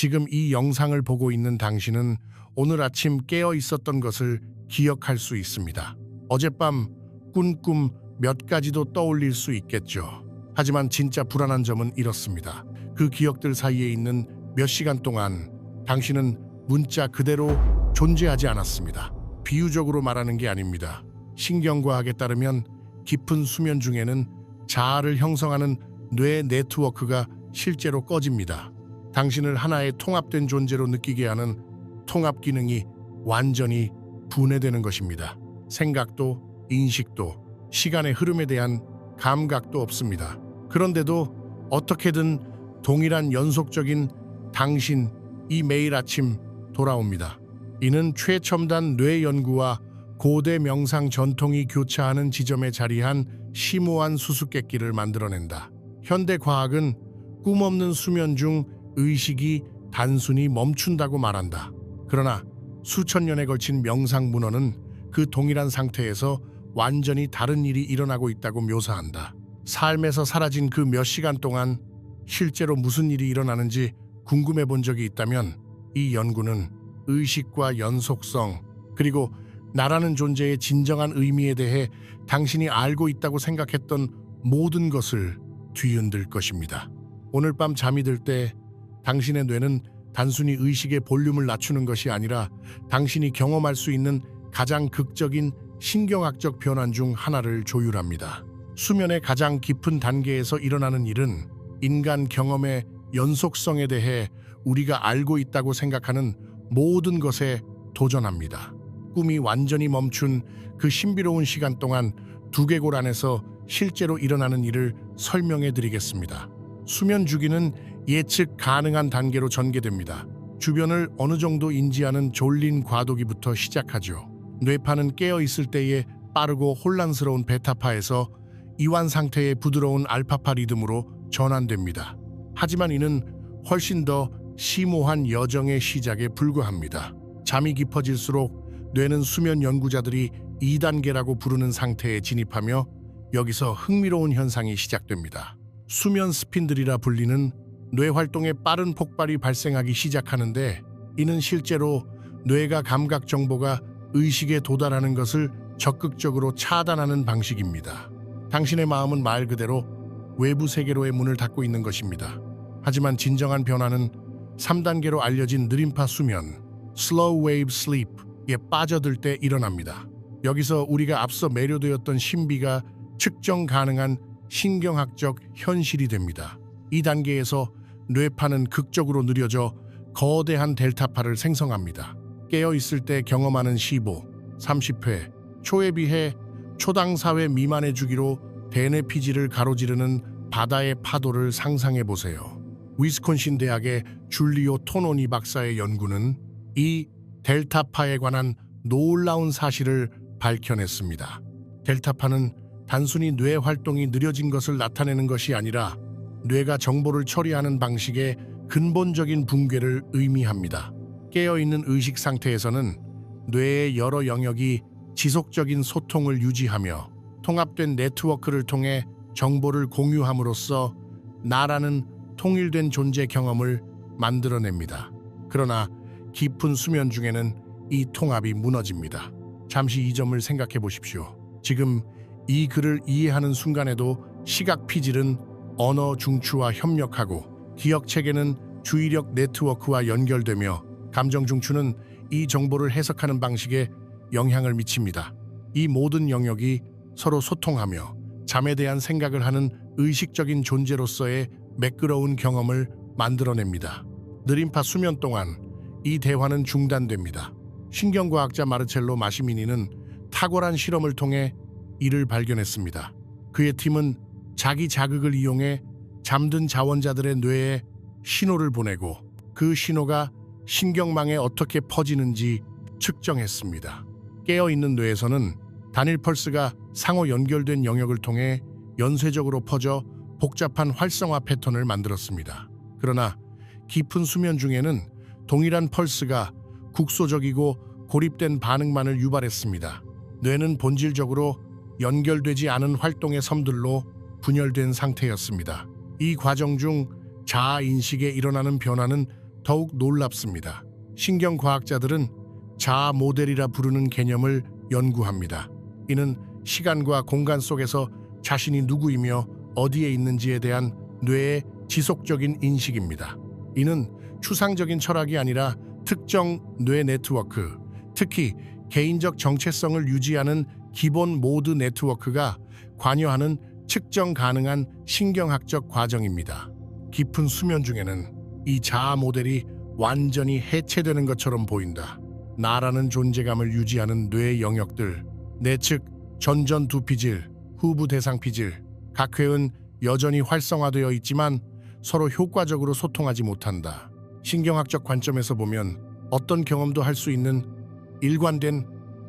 지금 이 영상을 보고 있는 당신은 오늘 아침 깨어 있었던 것을 기억할 수 있습니다. 어젯밤 꾼 꿈 몇 가지도 떠올릴 수 있겠죠. 하지만 진짜 불안한 점은 이렇습니다. 그 기억들 사이에 있는 몇 시간 동안 당신은 문자 그대로 존재하지 않았습니다. 비유적으로 말하는 게 아닙니다. 신경과학에 따르면 깊은 수면 중에는 자아를 형성하는 뇌 네트워크가 실제로 꺼집니다. 당신을 하나의 통합된 존재로 느끼게 하는 통합 기능이 완전히 분해되는 것입니다. 생각도, 인식도, 시간의 흐름에 대한 감각도 없습니다. 그런데도 어떻게든 동일한 연속적인 당신이 매일 아침 돌아옵니다. 이는 최첨단 뇌 연구와 고대 명상 전통이 교차하는 지점에 자리한 심오한 수수께끼를 만들어낸다. 현대 과학은 꿈없는 수면 중 의식이 단순히 멈춘다고 말한다. 그러나 수천 년에 걸친 명상 문헌은 그 동일한 상태에서 완전히 다른 일이 일어나고 있다고 묘사한다. 삶에서 사라진 그 몇 시간 동안 실제로 무슨 일이 일어나는지 궁금해 본 적이 있다면 이 연구는 의식과 연속성 그리고 나라는 존재의 진정한 의미에 대해 당신이 알고 있다고 생각했던 모든 것을 뒤흔들 것입니다. 오늘 밤 잠이 들 때 당신의 뇌는 단순히 의식의 볼륨을 낮추는 것이 아니라 당신이 경험할 수 있는 가장 극적인 신경학적 변환 중 하나를 조율합니다. 수면의 가장 깊은 단계에서 일어나는 일은 인간 경험의 연속성에 대해 우리가 알고 있다고 생각하는 모든 것에 도전합니다. 꿈이 완전히 멈춘 그 신비로운 시간 동안 두개골 안에서 실제로 일어나는 일을 설명해 드리겠습니다. 수면 주기는 예측 가능한 단계로 전개됩니다. 주변을 어느 정도 인지하는 졸린 과도기부터 시작하죠. 뇌파는 깨어 있을 때의 빠르고 혼란스러운 베타파에서 이완 상태의 부드러운 알파파 리듬으로 전환됩니다. 하지만 이는 훨씬 더 심오한 여정의 시작에 불과합니다. 잠이 깊어질수록 뇌는 수면 연구자들이 2단계라고 부르는 상태에 진입하며 여기서 흥미로운 현상이 시작됩니다. 수면 스핀들이라 불리는 뇌 활동의 빠른 폭발이 발생하기 시작하는데 이는 실제로 뇌가 감각 정보가 의식에 도달하는 것을 적극적으로 차단하는 방식입니다. 당신의 마음은 말 그대로 외부 세계로의 문을 닫고 있는 것입니다. 하지만 진정한 변화는 3단계로 알려진 느림파 수면, Slow Wave Sleep에 빠져들 때 일어납니다. 여기서 우리가 앞서 매료되었던 신비가 측정 가능한 신경학적 현실이 됩니다. 이 단계에서 뇌파는 극적으로 느려져 거대한 델타파를 생성합니다. 깨어있을 때 경험하는 15, 30회 초에 비해 초당 4회 미만의 주기로 대뇌피질을 가로지르는 바다의 파도를 상상해 보세요. 위스콘신 대학의 줄리오 토노니 박사의 연구는 이 델타파에 관한 놀라운 사실을 밝혀냈습니다. 델타파는 단순히 뇌 활동이 느려진 것을 나타내는 것이 아니라 뇌가 정보를 처리하는 방식의 근본적인 붕괴를 의미합니다. 깨어있는 의식 상태에서는 뇌의 여러 영역이 지속적인 소통을 유지하며 통합된 네트워크를 통해 정보를 공유함으로써 나라는 통일된 존재 경험을 만들어냅니다. 그러나 깊은 수면 중에는 이 통합이 무너집니다. 잠시 이 점을 생각해 보십시오. 지금 이 글을 이해하는 순간에도 시각 피질은 언어 중추와 협력하고 기억 체계는 주의력 네트워크와 연결되며 감정 중추는 이 정보를 해석하는 방식에 영향을 미칩니다. 이 모든 영역이 서로 소통하며 잠에 대한 생각을 하는 의식적인 존재로서의 매끄러운 경험을 만들어냅니다. 느림파 수면 동안 이 대화는 중단됩니다. 신경과학자 마르첼로 마시미니는 탁월한 실험을 통해 이를 발견했습니다. 그의 팀은 자기 자극을 이용해 잠든 자원자들의 뇌에 신호를 보내고 그 신호가 신경망에 어떻게 퍼지는지 측정했습니다. 깨어있는 뇌에서는 단일 펄스가 상호 연결된 영역을 통해 연쇄적으로 퍼져 복잡한 활성화 패턴을 만들었습니다. 그러나 깊은 수면 중에는 동일한 펄스가 국소적이고 고립된 반응만을 유발했습니다. 뇌는 본질적으로 연결되지 않은 활동의 섬들로 분열된 상태였습니다. 이 과정 중 자아 인식에 일어나는 변화는 더욱 놀랍습니다. 신경과학자들은 자아 모델이라 부르는 개념을 연구합니다. 이는 시간과 공간 속에서 자신이 누구이며 어디에 있는지에 대한 뇌의 지속적인 인식입니다. 이는 추상적인 철학이 아니라 특정 뇌 네트워크, 특히 개인적 정체성을 유지하는 기본 모드 네트워크가 관여하는 측정 가능한 신경학적 과정입니다. 깊은 수면 중에는 이 자아 모델이 완전히 해체되는 것처럼 보인다. 나라는 존재감을 유지하는 뇌 영역들, 내측 전전 두피질, 후부 대상 피질, 각 뇌는 여전히 활성화되어 있지만 서로 효과적으로 소통하지 못한다. 신경학적 관점에서 보면 어떤 경험도 할 수 있는 일관된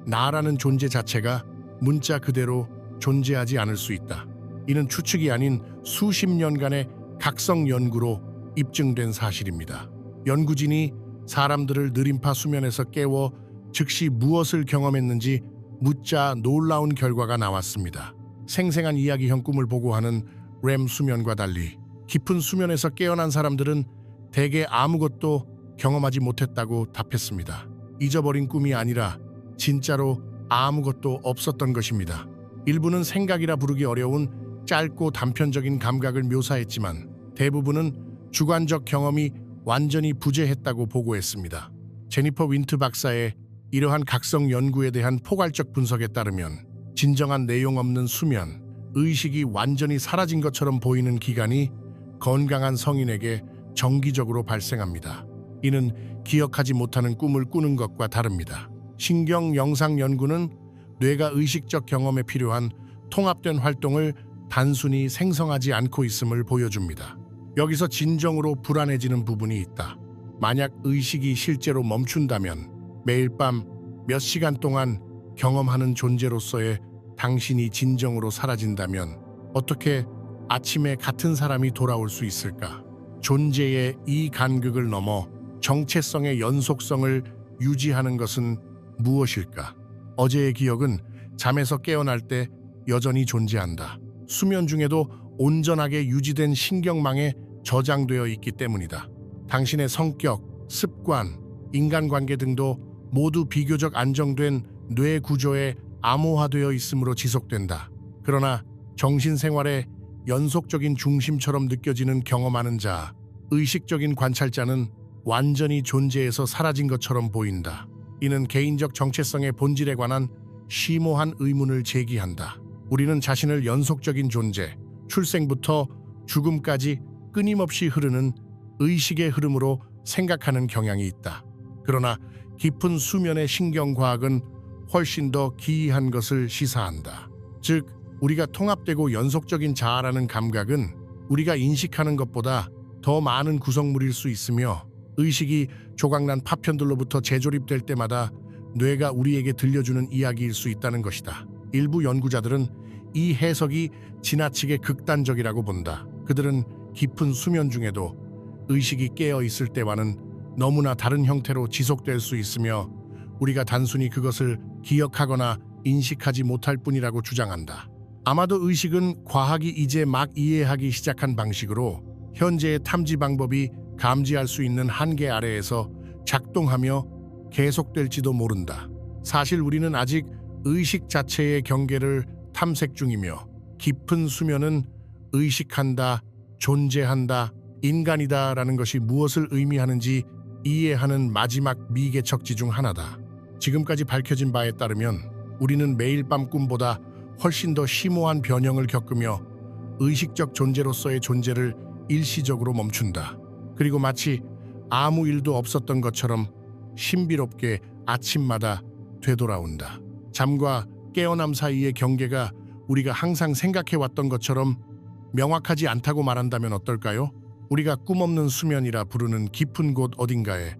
나라는 존재 자체가 문자 그대로 존재하지 않을 수 있다. 이는 추측이 아닌 수십 년간의 각성 연구로 입증된 사실입니다. 연구진이 사람들을 느림파 수면에서 깨워 즉시 무엇을 경험했는지 묻자 놀라운 결과가 나왔습니다. 생생한 이야기형 꿈을 보고하는 렘 수면과 달리 깊은 수면에서 깨어난 사람들은 대개 아무것도 경험하지 못했다고 답했습니다. 잊어버린 꿈이 아니라 진짜로 아무것도 없었던 것입니다. 일부는 생각이라 부르기 어려운 짧고 단편적인 감각을 묘사했지만 대부분은 주관적 경험이 완전히 부재했다고 보고했습니다. 제니퍼 윈트 박사의 이러한 각성 연구에 대한 포괄적 분석에 따르면 진정한 내용 없는 수면, 의식이 완전히 사라진 것처럼 보이는 기간이 건강한 성인에게 정기적으로 발생합니다. 이는 기억하지 못하는 꿈을 꾸는 것과 다릅니다. 신경 영상 연구는 뇌가 의식적 경험에 필요한 통합된 활동을 단순히 생성하지 않고 있음을 보여줍니다. 여기서 진정으로 불안해지는 부분이 있다. 만약 의식이 실제로 멈춘다면 매일 밤 몇 시간 동안 경험하는 존재로서의 당신이 진정으로 사라진다면 어떻게 아침에 같은 사람이 돌아올 수 있을까? 존재의 이 간극을 넘어 정체성의 연속성을 유지하는 것은 무엇일까? 어제의 기억은 잠에서 깨어날 때 여전히 존재한다. 수면 중에도 온전하게 유지된 신경망에 저장되어 있기 때문이다. 당신의 성격, 습관, 인간관계 등도 모두 비교적 안정된 뇌 구조에 암호화되어 있으므로 지속된다. 그러나 정신생활의 연속적인 중심처럼 느껴지는 경험하는 자, 의식적인 관찰자는 완전히 존재에서 사라진 것처럼 보인다. 이는 개인적 정체성의 본질에 관한 심오한 의문을 제기한다. 우리는 자신을 연속적인 존재, 출생부터 죽음까지 끊임없이 흐르는 의식의 흐름으로 생각하는 경향이 있다. 그러나 깊은 수면의 신경과학은 훨씬 더 기이한 것을 시사한다. 즉, 우리가 통합되고 연속적인 자아라는 감각은 우리가 인식하는 것보다 더 많은 구성물일 수 있으며 의식이 조각난 파편들로부터 재조립될 때마다 뇌가 우리에게 들려주는 이야기일 수 있다는 것이다. 일부 연구자들은 이 해석이 지나치게 극단적이라고 본다. 그들은 깊은 수면 중에도 의식이 깨어 있을 때와는 너무나 다른 형태로 지속될 수 있으며 우리가 단순히 그것을 기억하거나 인식하지 못할 뿐이라고 주장한다. 아마도 의식은 과학이 이제 막 이해하기 시작한 방식으로 현재의 탐지 방법이 감지할 수 있는 한계 아래에서 작동하며 계속될지도 모른다. 사실 우리는 아직 의식 자체의 경계를 탐색 중이며 깊은 수면은 의식한다, 존재한다, 인간이다라는 것이 무엇을 의미하는지 이해하는 마지막 미개척지 중 하나다. 지금까지 밝혀진 바에 따르면 우리는 매일 밤 꿈보다 훨씬 더 심오한 변형을 겪으며 의식적 존재로서의 존재를 일시적으로 멈춘다. 그리고 마치 아무 일도 없었던 것처럼 신비롭게 아침마다 되돌아온다. 잠과 깨어남 사이의 경계가 우리가 항상 생각해왔던 것처럼 명확하지 않다고 말한다면 어떨까요? 우리가 꿈없는 수면이라 부르는 깊은 곳 어딘가에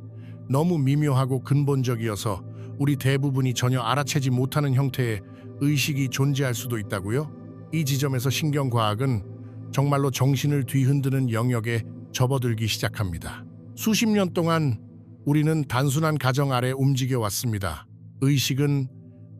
너무 미묘하고 근본적이어서 우리 대부분이 전혀 알아채지 못하는 형태의 의식이 존재할 수도 있다고요? 이 지점에서 신경과학은 정말로 정신을 뒤흔드는 영역에 접어들기 시작합니다. 수십 년 동안 우리는 단순한 가정 아래 움직여왔습니다. 의식은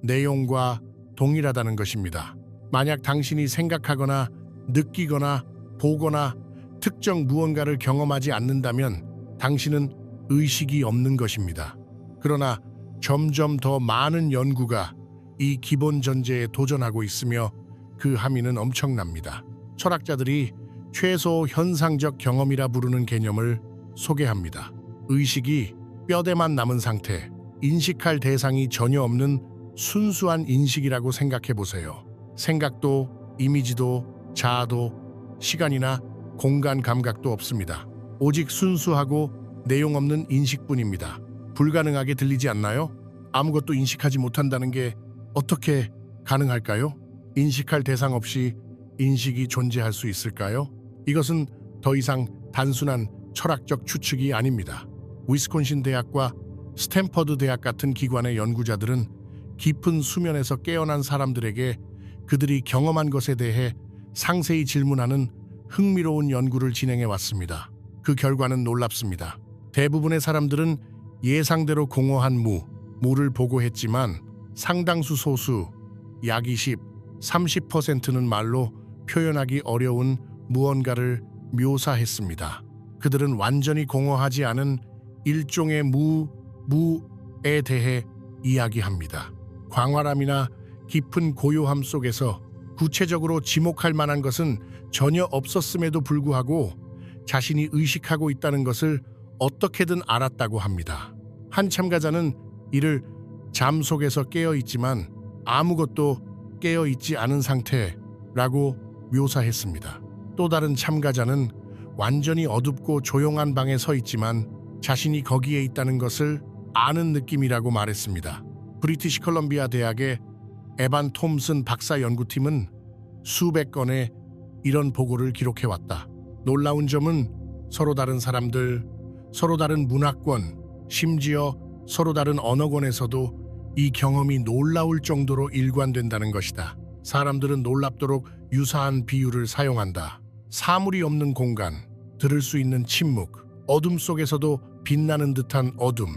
내용과 동일하다는 것입니다. 만약 당신이 생각하거나 느끼거나 보거나 특정 무언가를 경험하지 않는다면 당신은 의식이 없는 것입니다. 그러나 점점 더 많은 연구가 이 기본 전제에 도전하고 있으며 그 함의는 엄청납니다. 철학자들이 최소 현상적 경험이라 부르는 개념을 소개합니다. 의식이 뼈대만 남은 상태, 인식할 대상이 전혀 없는 순수한 인식이라고 생각해 보세요. 생각도, 이미지도, 자아도, 시간이나 공간 감각도 없습니다. 오직 순수하고 내용 없는 인식뿐입니다. 불가능하게 들리지 않나요? 아무것도 인식하지 못한다는 게 어떻게 가능할까요? 인식할 대상 없이 인식이 존재할 수 있을까요? 이것은 더 이상 단순한 철학적 추측이 아닙니다. 위스콘신 대학과 스탠퍼드 대학 같은 기관의 연구자들은 깊은 수면에서 깨어난 사람들에게 그들이 경험한 것에 대해 상세히 질문하는 흥미로운 연구를 진행해 왔습니다. 그 결과는 놀랍습니다. 대부분의 사람들은 예상대로 공허한 무를 보고했지만 상당수 소수, 약 20, 30%는 말로 표현하기 어려운 무언가를 묘사했습니다. 그들은 완전히 공허하지 않은 일종의 무에 대해 이야기합니다. 광활함이나 깊은 고요함 속에서 구체적으로 지목할 만한 것은 전혀 없었음에도 불구하고 자신이 의식하고 있다는 것을 어떻게든 알았다고 합니다. 한 참가자는 이를 잠 속에서 깨어 있지만 아무것도 깨어 있지 않은 상태라고 묘사했습니다. 또 다른 참가자는 완전히 어둡고 조용한 방에 서 있지만 자신이 거기에 있다는 것을 아는 느낌이라고 말했습니다. 브리티시 컬럼비아 대학의 에반 톰슨 박사 연구팀은 수백 건의 이런 보고를 기록해왔다. 놀라운 점은 서로 다른 사람들, 서로 다른 문화권, 심지어 서로 다른 언어권에서도 이 경험이 놀라울 정도로 일관된다는 것이다. 사람들은 놀랍도록 유사한 비유를 사용한다. 사물이 없는 공간, 들을 수 있는 침묵, 어둠 속에서도 빛나는 듯한 어둠.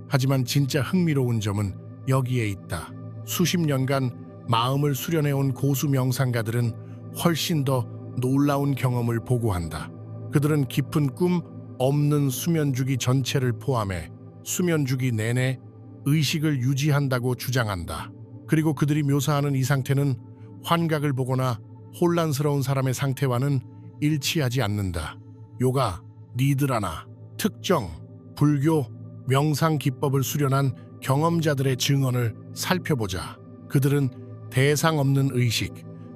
하지만 진짜 흥미로운 점은 여기에 있다. 수십 년간 마음을 수련해온 고수 명상가들은 훨씬 더 놀라운 경험을 보고한다. 그들은 깊은 꿈 없는 수면주기 전체를 포함해 수면주기 내내 의식을 유지한다고 주장한다. 그리고 그들이 묘사하는 이 상태는 환각을 보거나 혼란스러운 사람의 상태와는 일치하지 않는다. 요가, 니드라나, 특정, 불교, 명상 기법을 수련한 경험자들의 증언을 살펴보자. 그들은 대상 없는 의식,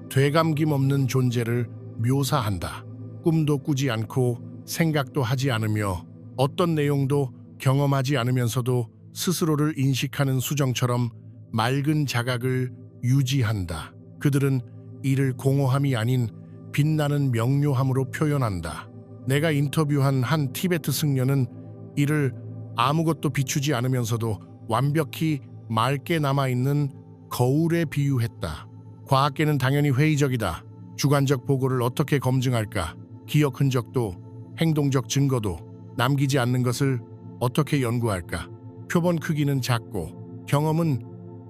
되감김 없는 존재를 묘사한다. 꿈도 꾸지 않고 생각도 하지 않으며 어떤 내용도 경험하지 않으면서도 스스로를 인식하는 수정처럼 맑은 자각을 유지한다. 그들은 이를 공허함이 아닌 빛나는 명료함으로 표현한다. 내가 인터뷰한 한 티베트 승려는 이를 아무것도 비추지 않으면서도 완벽히 맑게 남아있는 거울에 비유했다. 과학계는 당연히 회의적이다. 주관적 보고를 어떻게 검증할까? 기억 흔적도 행동적 증거도 남기지 않는 것을 어떻게 연구할까? 표본 크기는 작고 경험은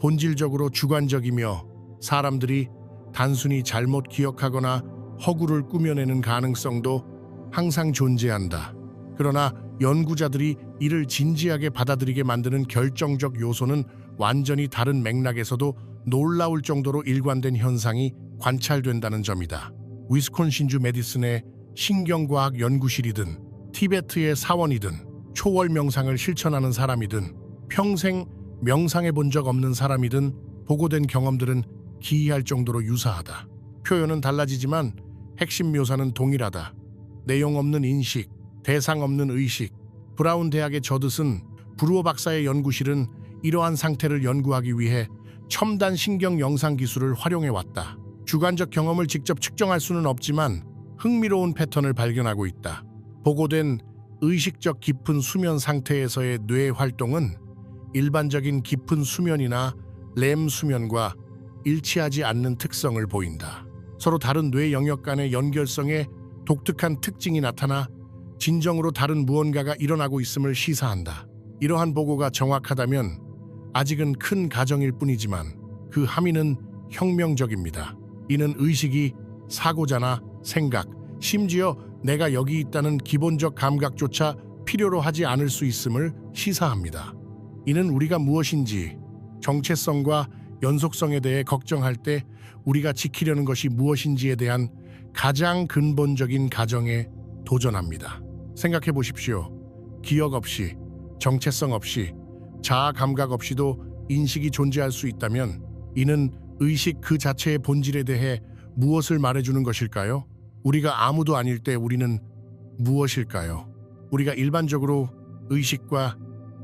본질적으로 주관적이며 사람들이 단순히 잘못 기억하거나 허구를 꾸며내는 가능성도 항상 존재한다. 그러나 연구자들이 이를 진지하게 받아들이게 만드는 결정적 요소는 완전히 다른 맥락에서도 놀라울 정도로 일관된 현상이 관찰된다는 점이다. 위스콘신주 메디슨의 신경과학 연구실이든 티베트의 사원이든 초월 명상을 실천하는 사람이든 평생 명상해 본 적 없는 사람이든 보고된 경험들은 기이할 정도로 유사하다. 표현은 달라지지만 핵심 묘사는 동일하다. 내용 없는 인식, 대상 없는 의식. 브라운 대학의 저드슨 브루어 박사의 연구실은 이러한 상태를 연구하기 위해 첨단 신경 영상 기술을 활용해 왔다. 주관적 경험을 직접 측정할 수는 없지만 흥미로운 패턴을 발견하고 있다. 보고된 의식적 깊은 수면 상태에서의 뇌 활동은 일반적인 깊은 수면이나 렘 수면과 일치하지 않는 특성을 보인다. 서로 다른 뇌 영역 간의 연결성에 독특한 특징이 나타나 진정으로 다른 무언가가 일어나고 있음을 시사한다. 이러한 보고가 정확하다면 아직은 큰 가정일 뿐이지만 그 함의는 혁명적입니다. 이는 의식이 사고자나 생각, 심지어 내가 여기 있다는 기본적 감각조차 필요로 하지 않을 수 있음을 시사합니다. 이는 우리가 무엇인지, 정체성과 연속성에 대해 걱정할 때 우리가 지키려는 것이 무엇인지에 대한 가장 근본적인 가정에 도전합니다. 생각해 보십시오. 기억 없이, 정체성 없이, 자아 감각 없이도 인식이 존재할 수 있다면 이는 의식 그 자체의 본질에 대해 무엇을 말해주는 것일까요? 우리가 아무도 아닐 때 우리는 무엇일까요? 우리가 일반적으로 의식과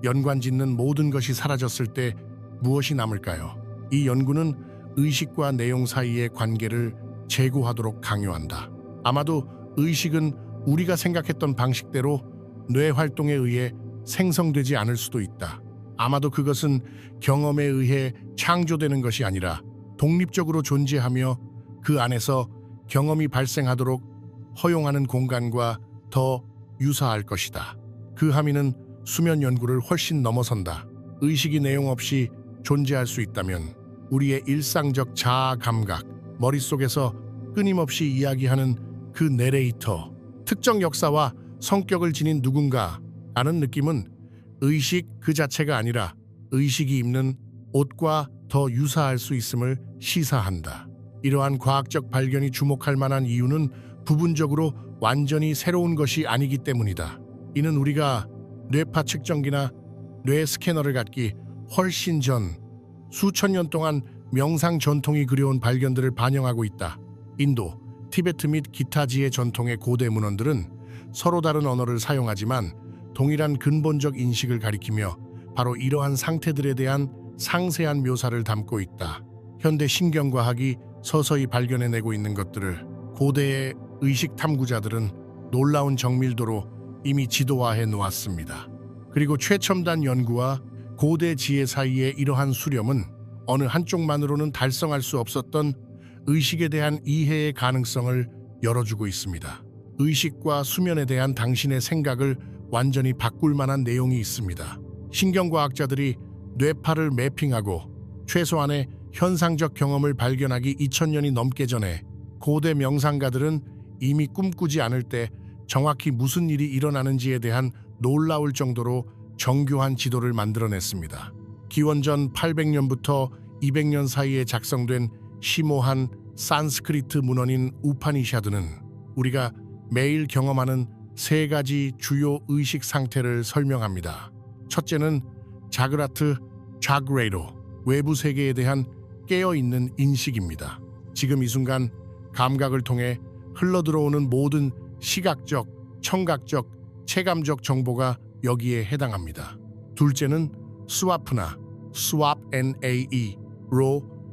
연관짓는 모든 것이 사라졌을 때 무엇이 남을까요? 이 연구는 의식과 내용 사이의 관계를 제고하도록 강요한다. 아마도 의식은 우리가 생각했던 방식대로 뇌 활동에 의해 생성되지 않을 수도 있다. 아마도 그것은 경험에 의해 창조되는 것이 아니라 독립적으로 존재하며 그 안에서 경험이 발생하도록 허용하는 공간과 더 유사할 것이다. 그 함의는 수면 연구를 훨씬 넘어선다. 의식이 내용 없이 존재할 수 있다면 우리의 일상적 자아 감각, 머릿속에서 끊임없이 이야기하는 그 내레이터, 특정 역사와 성격을 지닌 누군가라는 느낌은 의식 그 자체가 아니라 의식이 입는 옷과 더 유사할 수 있음을 시사한다. 이러한 과학적 발견이 주목할 만한 이유는 부분적으로 완전히 새로운 것이 아니기 때문이다. 이는 우리가 뇌파 측정기나 뇌 스캐너를 갖기 훨씬 전 수천 년 동안 명상 전통이 그려온 발견들을 반영하고 있다. 인도, 티베트 및 기타 지혜 전통의 고대 문헌들은 서로 다른 언어를 사용하지만 동일한 근본적 인식을 가리키며 바로 이러한 상태들에 대한 상세한 묘사를 담고 있다. 현대 신경과학이 서서히 발견해내고 있는 것들을 고대의 의식 탐구자들은 놀라운 정밀도로 이미 지도화해 놓았습니다. 그리고 최첨단 연구와 고대 지혜 사이의 이러한 수렴은 어느 한쪽만으로는 달성할 수 없었던 의식에 대한 이해의 가능성을 열어주고 있습니다. 의식과 수면에 대한 당신의 생각을 완전히 바꿀 만한 내용이 있습니다. 신경과학자들이 뇌파를 매핑하고 최소한의 현상적 경험을 발견하기 2000년이 넘게 전에 고대 명상가들은 이미 꿈꾸지 않을 때 정확히 무슨 일이 일어나는지에 대한 놀라울 정도로 정교한 지도를 만들어냈습니다. 기원전 800년부터 200년 사이에 작성된 심오한 산스크리트 문헌인 우파니샤드는 우리가 매일 경험하는 세 가지 주요 의식 상태를 설명합니다. 첫째는 자그라트, 자그레이로, 외부 세계에 대한 깨어있는 인식입니다. 지금 이 순간 감각을 통해 흘러들어오는 모든 시각적, 청각적, 체감적 정보가 여기에 해당합니다. 둘째는 스와프나, SWAP-NAE로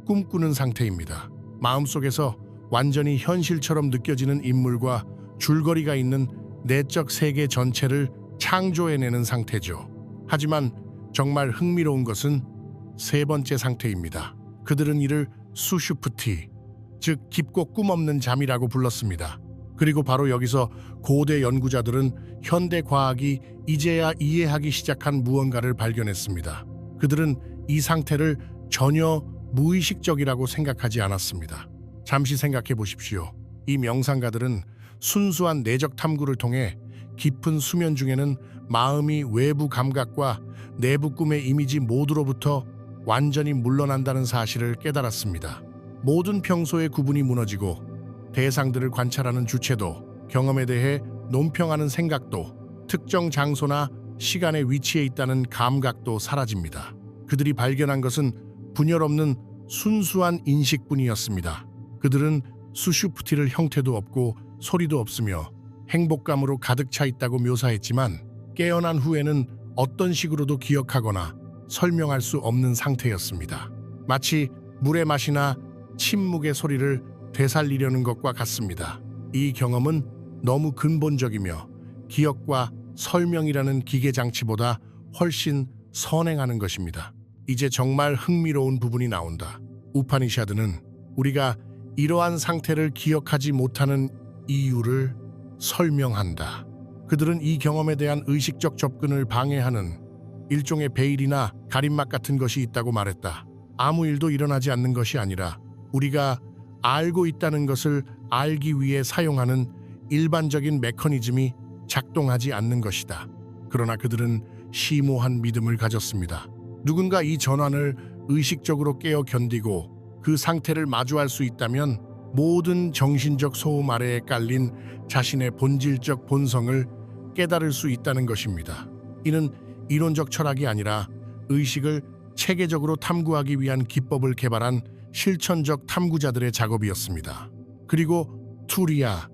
꿈꾸는 상태입니다. 마음속에서 완전히 현실처럼 느껴지는 인물과 줄거리가 있는 내적 세계 전체를 창조해내는 상태죠. 하지만 정말 흥미로운 것은 세 번째 상태입니다. 그들은 이를 수슈프티, 즉 깊고 꿈없는 잠이라고 불렀습니다. 그리고 바로 여기서 고대 연구자들은 현대 과학이 이제야 이해하기 시작한 무언가를 발견했습니다. 그들은 이 상태를 전혀 무의식적이라고 생각하지 않았습니다. 잠시 생각해 보십시오. 이 명상가들은 순수한 내적 탐구를 통해 깊은 수면 중에는 마음이 외부 감각과 내부 꿈의 이미지 모두로부터 완전히 물러난다는 사실을 깨달았습니다. 모든 평소의 구분이 무너지고 대상들을 관찰하는 주체도, 경험에 대해 논평하는 생각도, 특정 장소나 시간의 위치에 있다는 감각도 사라집니다. 그들이 발견한 것은 분열 없는 순수한 인식뿐이었습니다. 그들은 수슈프티를 형태도 없고 소리도 없으며 행복감으로 가득 차 있다고 묘사했지만 깨어난 후에는 어떤 식으로도 기억하거나 설명할 수 없는 상태였습니다. 마치 물의 맛이나 침묵의 소리를 되살리려는 것과 같습니다. 이 경험은 너무 근본적이며 기억과 설명이라는 기계 장치보다 훨씬 선행하는 것입니다. 이제 정말 흥미로운 부분이 나온다. 우파니샤드는 우리가 이러한 상태를 기억하지 못하는 이유를 설명한다. 그들은 이 경험에 대한 의식적 접근을 방해하는 일종의 베일이나 가림막 같은 것이 있다고 말했다. 아무 일도 일어나지 않는 것이 아니라 우리가 알고 있다는 것을 알기 위해 사용하는 일반적인 메커니즘이 작동하지 않는 것이다. 그러나 그들은 심오한 믿음을 가졌습니다. 누군가 이 전환을 의식적으로 깨어 견디고 그 상태를 마주할 수 있다면 모든 정신적 소음 아래에 깔린 자신의 본질적 본성을 깨달을 수 있다는 것입니다. 이는 이론적 철학이 아니라 의식을 체계적으로 탐구하기 위한 기법을 개발한 실천적 탐구자들의 작업이었습니다. 그리고 투리아가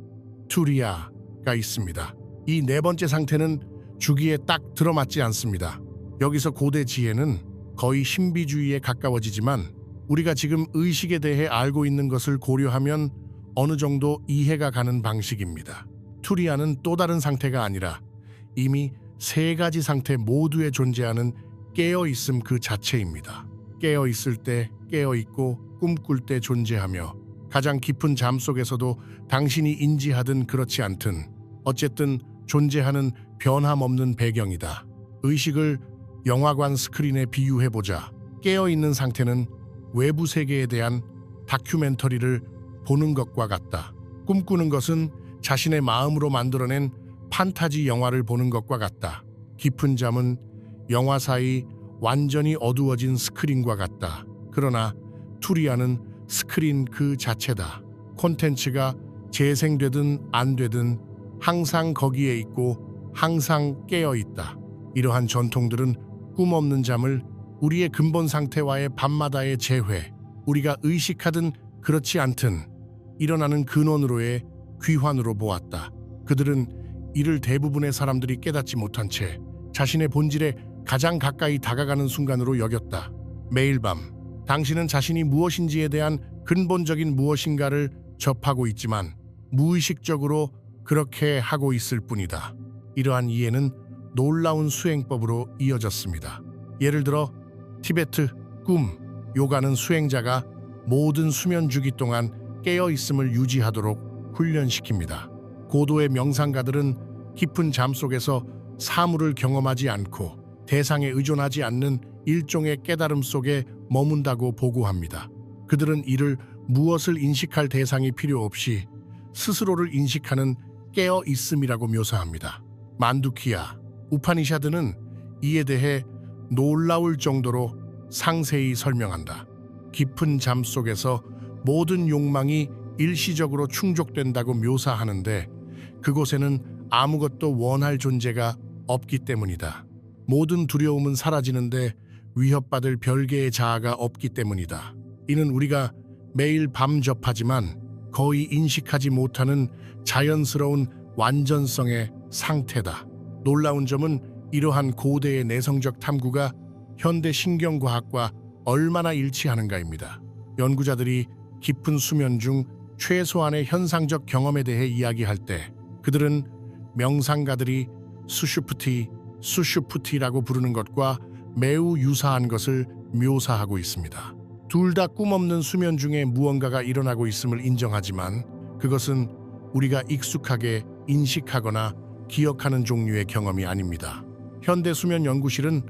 있습니다. 이 네 번째 상태는 주기에 딱 들어맞지 않습니다. 여기서 고대 지혜는 거의 신비주의에 가까워지지만 우리가 지금 의식에 대해 알고 있는 것을 고려하면 어느 정도 이해가 가는 방식입니다. 투리아는 또 다른 상태가 아니라 이미 세 가지 상태 모두에 존재하는 깨어있음 그 자체입니다. 깨어있을 때 깨어있고 꿈꿀 때 존재하며 가장 깊은 잠 속에서도 당신이 인지하든 그렇지 않든 어쨌든 존재하는 변함없는 배경이다. 의식을 영화관 스크린에 비유해보자. 깨어있는 상태는 외부 세계에 대한 다큐멘터리를 보는 것과 같다. 꿈꾸는 것은 자신의 마음으로 만들어낸 판타지 영화를 보는 것과 같다. 깊은 잠은 영화 사이 완전히 어두워진 스크린과 같다. 그러나 투리아는 스크린 그 자체다. 콘텐츠가 재생되든 안 되든 항상 거기에 있고 항상 깨어 있다. 이러한 전통들은 꿈 없는 잠을 우리의 근본 상태와의 밤마다의 재회, 우리가 의식하든 그렇지 않든 일어나는 근원으로의 귀환으로 보았다. 그들은 이를 대부분의 사람들이 깨닫지 못한 채 자신의 본질에 가장 가까이 다가가는 순간으로 여겼다. 매일 밤 당신은 자신이 무엇인지에 대한 근본적인 무엇인가를 접하고 있지만 무의식적으로 그렇게 하고 있을 뿐이다. 이러한 이해는 놀라운 수행법으로 이어졌습니다. 예를 들어 티베트 꿈 요가는 수행자가 모든 수면 주기 동안 깨어있음을 유지하도록 훈련시킵니다. 고도의 명상가들은 깊은 잠 속에서 사물을 경험하지 않고 대상에 의존하지 않는 일종의 깨달음 속에 머문다고 보고합니다. 그들은 이를 무엇을 인식할 대상이 필요 없이 스스로를 인식하는 깨어있음이라고 묘사합니다. 만두키야, 우파니샤드는 이에 대해 놀라울 정도로 상세히 설명한다. 깊은 잠 속에서 모든 욕망이 일시적으로 충족된다고 묘사하는데 그곳에는 아무것도 원할 존재가 없기 때문이다. 모든 두려움은 사라지는데 위협받을 별개의 자아가 없기 때문이다. 이는 우리가 매일 밤 접하지만 거의 인식하지 못하는 자연스러운 완전성의 상태다. 놀라운 점은 이러한 고대의 내성적 탐구가 현대 신경과학과 얼마나 일치하는가입니다. 연구자들이 깊은 수면 중 최소한의 현상적 경험에 대해 이야기할 때 그들은 명상가들이 수슈프티라고 부르는 것과 매우 유사한 것을 묘사하고 있습니다. 둘 다 꿈없는 수면 중에 무언가가 일어나고 있음을 인정하지만 그것은 우리가 익숙하게 인식하거나 기억하는 종류의 경험이 아닙니다. 현대 수면 연구실은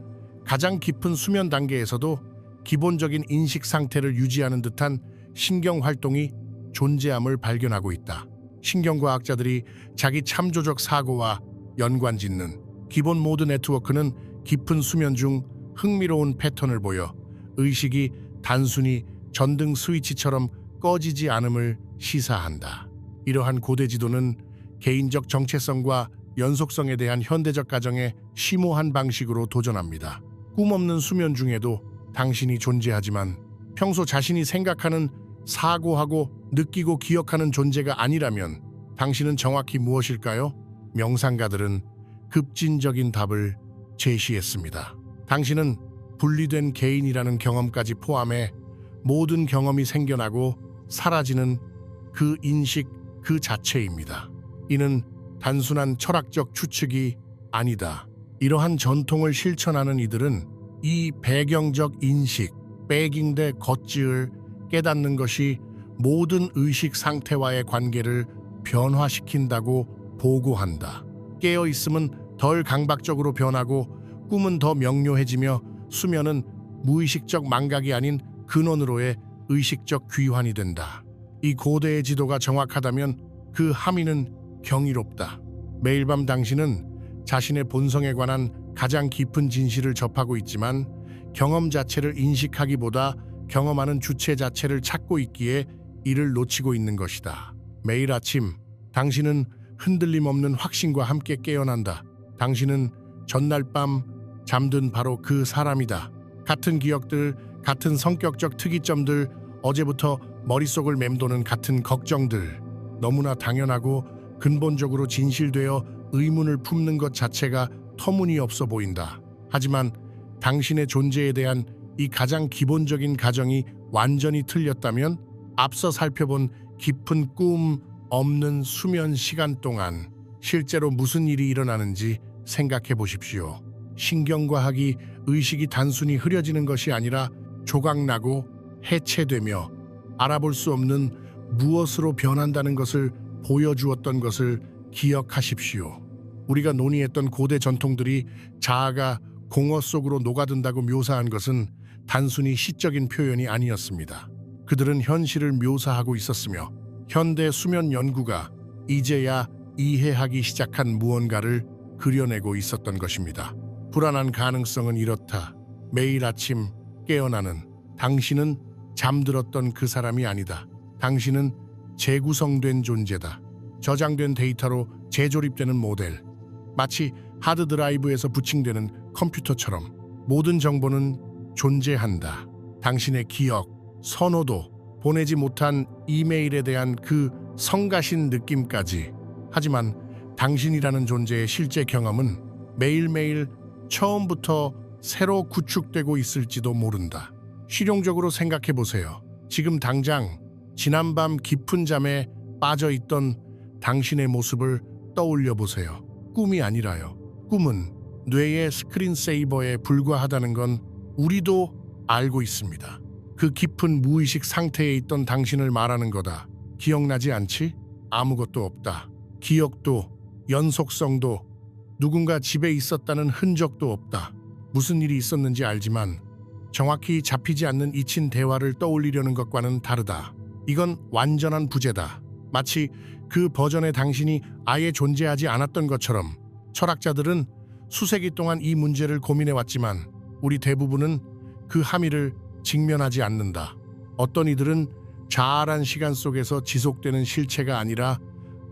가장 깊은 수면 단계에서도 기본적인 인식 상태를 유지하는 듯한 신경 활동이 존재함을 발견하고 있다. 신경과학자들이 자기 참조적 사고와 연관짓는 기본 모드 네트워크는 깊은 수면 중 흥미로운 패턴을 보여 의식이 단순히 전등 스위치처럼 꺼지지 않음을 시사한다. 이러한 고대 지도는 개인적 정체성과 연속성에 대한 현대적 가정의 심오한 방식으로 도전합니다. 꿈 없는 수면 중에도 당신이 존재하지만 평소 자신이 생각하는, 사고하고 느끼고 기억하는 존재가 아니라면 당신은 정확히 무엇일까요? 명상가들은 급진적인 답을 제시했습니다. 당신은 분리된 개인이라는 경험까지 포함해 모든 경험이 생겨나고 사라지는 그 인식 그 자체입니다. 이는 단순한 철학적 추측이 아니다. 이러한 전통을 실천하는 이들은 이 배경적 인식, 빼깅대 겉지을 깨닫는 것이 모든 의식 상태와의 관계를 변화시킨다고 보고한다. 깨어있음은 덜 강박적으로 변하고 꿈은 더 명료해지며 수면은 무의식적 망각이 아닌 근원으로의 의식적 귀환이 된다. 이 고대의 지도가 정확하다면 그 함의는 경이롭다. 매일 밤 당신은 자신의 본성에 관한 가장 깊은 진실을 접하고 있지만 경험 자체를 인식하기보다 경험하는 주체 자체를 찾고 있기에 이를 놓치고 있는 것이다. 매일 아침 당신은 흔들림 없는 확신과 함께 깨어난다. 당신은 전날 밤 잠든 바로 그 사람이다. 같은 기억들, 같은 성격적 특이점들, 어제부터 머릿속을 맴도는 같은 걱정들. 너무나 당연하고 근본적으로 진실되어 의문을 품는 것 자체가 터무니없어 보인다. 하지만 당신의 존재에 대한 이 가장 기본적인 가정이 완전히 틀렸다면 앞서 살펴본 깊은 꿈 없는 수면 시간 동안 실제로 무슨 일이 일어나는지 생각해 보십시오. 신경과학이 의식이 단순히 흐려지는 것이 아니라 조각나고 해체되며 알아볼 수 없는 무엇으로 변한다는 것을 보여주었던 것을 기억하십시오. 우리가 논의했던 고대 전통들이 자아가 공허 속으로 녹아든다고 묘사한 것은 단순히 시적인 표현이 아니었습니다. 그들은 현실을 묘사하고 있었으며 현대 수면 연구가 이제야 이해하기 시작한 무언가를 그려내고 있었던 것입니다. 불안한 가능성은 이렇다. 매일 아침 깨어나는 당신은 잠들었던 그 사람이 아니다. 당신은 재구성된 존재다. 저장된 데이터로 재조립되는 모델. 마치 하드드라이브에서 부칭되는 컴퓨터처럼 모든 정보는 존재한다. 당신의 기억, 선호도, 보내지 못한 이메일에 대한 그 성가신 느낌까지. 하지만 당신이라는 존재의 실제 경험은 매일매일 처음부터 새로 구축되고 있을지도 모른다. 실용적으로 생각해 보세요. 지금 당장 지난밤 깊은 잠에 빠져 있던 당신의 모습을 떠올려 보세요. 꿈이 아니라요. 꿈은 뇌의 스크린세이버에 불과하다는 건 우리도 알고 있습니다. 그 깊은 무의식 상태에 있던 당신을 말하는 거다. 기억나지 않지? 아무것도 없다. 기억도, 연속성도, 누군가 집에 있었다는 흔적도 없다. 무슨 일이 있었는지 알지만 정확히 잡히지 않는 잊힌 대화를 떠올리려는 것과는 다르다. 이건 완전한 부재다. 마치 그 버전의 당신이 아예 존재하지 않았던 것처럼. 철학자들은 수세기 동안 이 문제를 고민해왔지만 우리 대부분은 그 함의를 직면하지 않는다. 어떤 이들은 자아란 시간 속에서 지속되는 실체가 아니라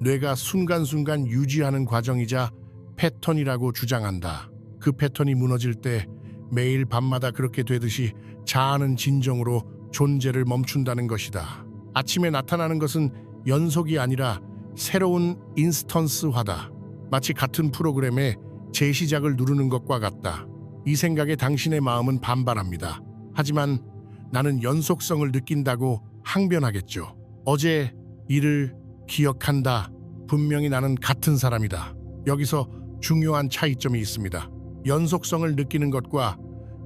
뇌가 순간순간 유지하는 과정이자 패턴이라고 주장한다. 그 패턴이 무너질 때 매일 밤마다 그렇게 되듯이 자아는 진정으로 존재를 멈춘다는 것이다. 아침에 나타나는 것은 연속이 아니라 새로운 인스턴스화다. 마치 같은 프로그램의 재시작을 누르는 것과 같다. 이 생각에 당신의 마음은 반발합니다. 하지만 나는 연속성을 느낀다고 항변하겠죠. 어제 일을 기억한다. 분명히 나는 같은 사람이다. 여기서 중요한 차이점이 있습니다. 연속성을 느끼는 것과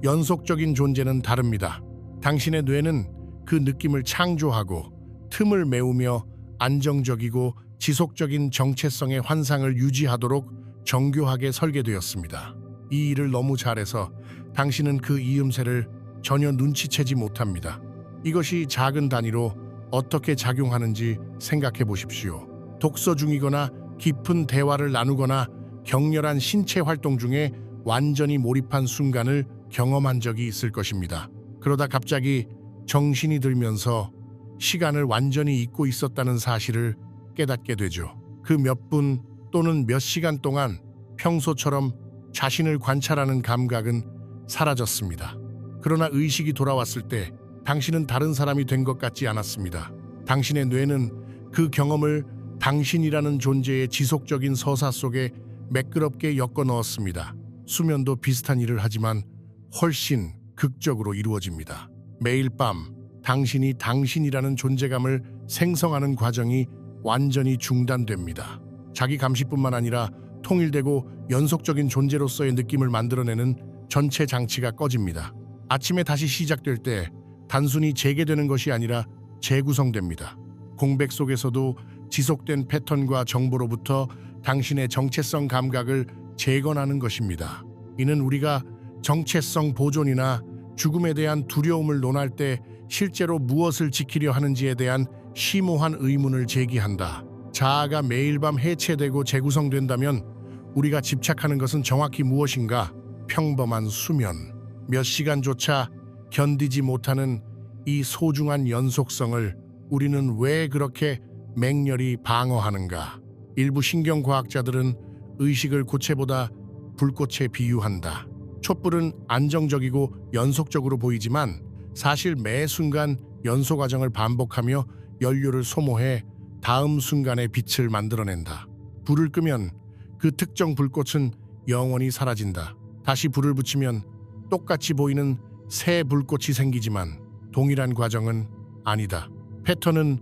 연속적인 존재는 다릅니다. 당신의 뇌는 그 느낌을 창조하고 틈을 메우며 안정적이고 지속적인 정체성의 환상을 유지하도록 정교하게 설계되었습니다. 이 일을 너무 잘해서 당신은 그 이음새를 전혀 눈치채지 못합니다. 이것이 작은 단위로 어떻게 작용하는지 생각해 보십시오. 독서 중이거나 깊은 대화를 나누거나 격렬한 신체 활동 중에 완전히 몰입한 순간을 경험한 적이 있을 것입니다. 그러다 갑자기 정신이 들면서 시간을 완전히 잊고 있었다는 사실을 깨닫게 되죠. 그 몇 분 또는 몇 시간 동안 평소처럼 자신을 관찰하는 감각은 사라졌습니다. 그러나 의식이 돌아왔을 때 당신은 다른 사람이 된 것 같지 않았습니다. 당신의 뇌는 그 경험을 당신이라는 존재의 지속적인 서사 속에 매끄럽게 엮어 넣었습니다. 수면도 비슷한 일을 하지만 훨씬 극적으로 이루어집니다. 매일 밤 당신이 당신이라는 존재감을 생성하는 과정이 완전히 중단됩니다. 자기 감시뿐만 아니라 통일되고 연속적인 존재로서의 느낌을 만들어내는 전체 장치가 꺼집니다. 아침에 다시 시작될 때 단순히 재개되는 것이 아니라 재구성됩니다. 공백 속에서도 지속된 패턴과 정보로부터 당신의 정체성 감각을 재건하는 것입니다. 이는 우리가 정체성 보존이나 죽음에 대한 두려움을 논할 때 실제로 무엇을 지키려 하는지에 대한 심오한 의문을 제기한다. 자아가 매일 밤 해체되고 재구성된다면 우리가 집착하는 것은 정확히 무엇인가? 평범한 수면, 몇 시간조차 견디지 못하는 이 소중한 연속성을 우리는 왜 그렇게 맹렬히 방어하는가? 일부 신경과학자들은 의식을 고체보다 불꽃에 비유한다. 촛불은 안정적이고 연속적으로 보이지만 사실 매 순간 연소 과정을 반복하며 연료를 소모해 다음 순간의 빛을 만들어낸다. 불을 끄면 그 특정 불꽃은 영원히 사라진다. 다시 불을 붙이면 똑같이 보이는 새 불꽃이 생기지만 동일한 과정은 아니다. 패턴은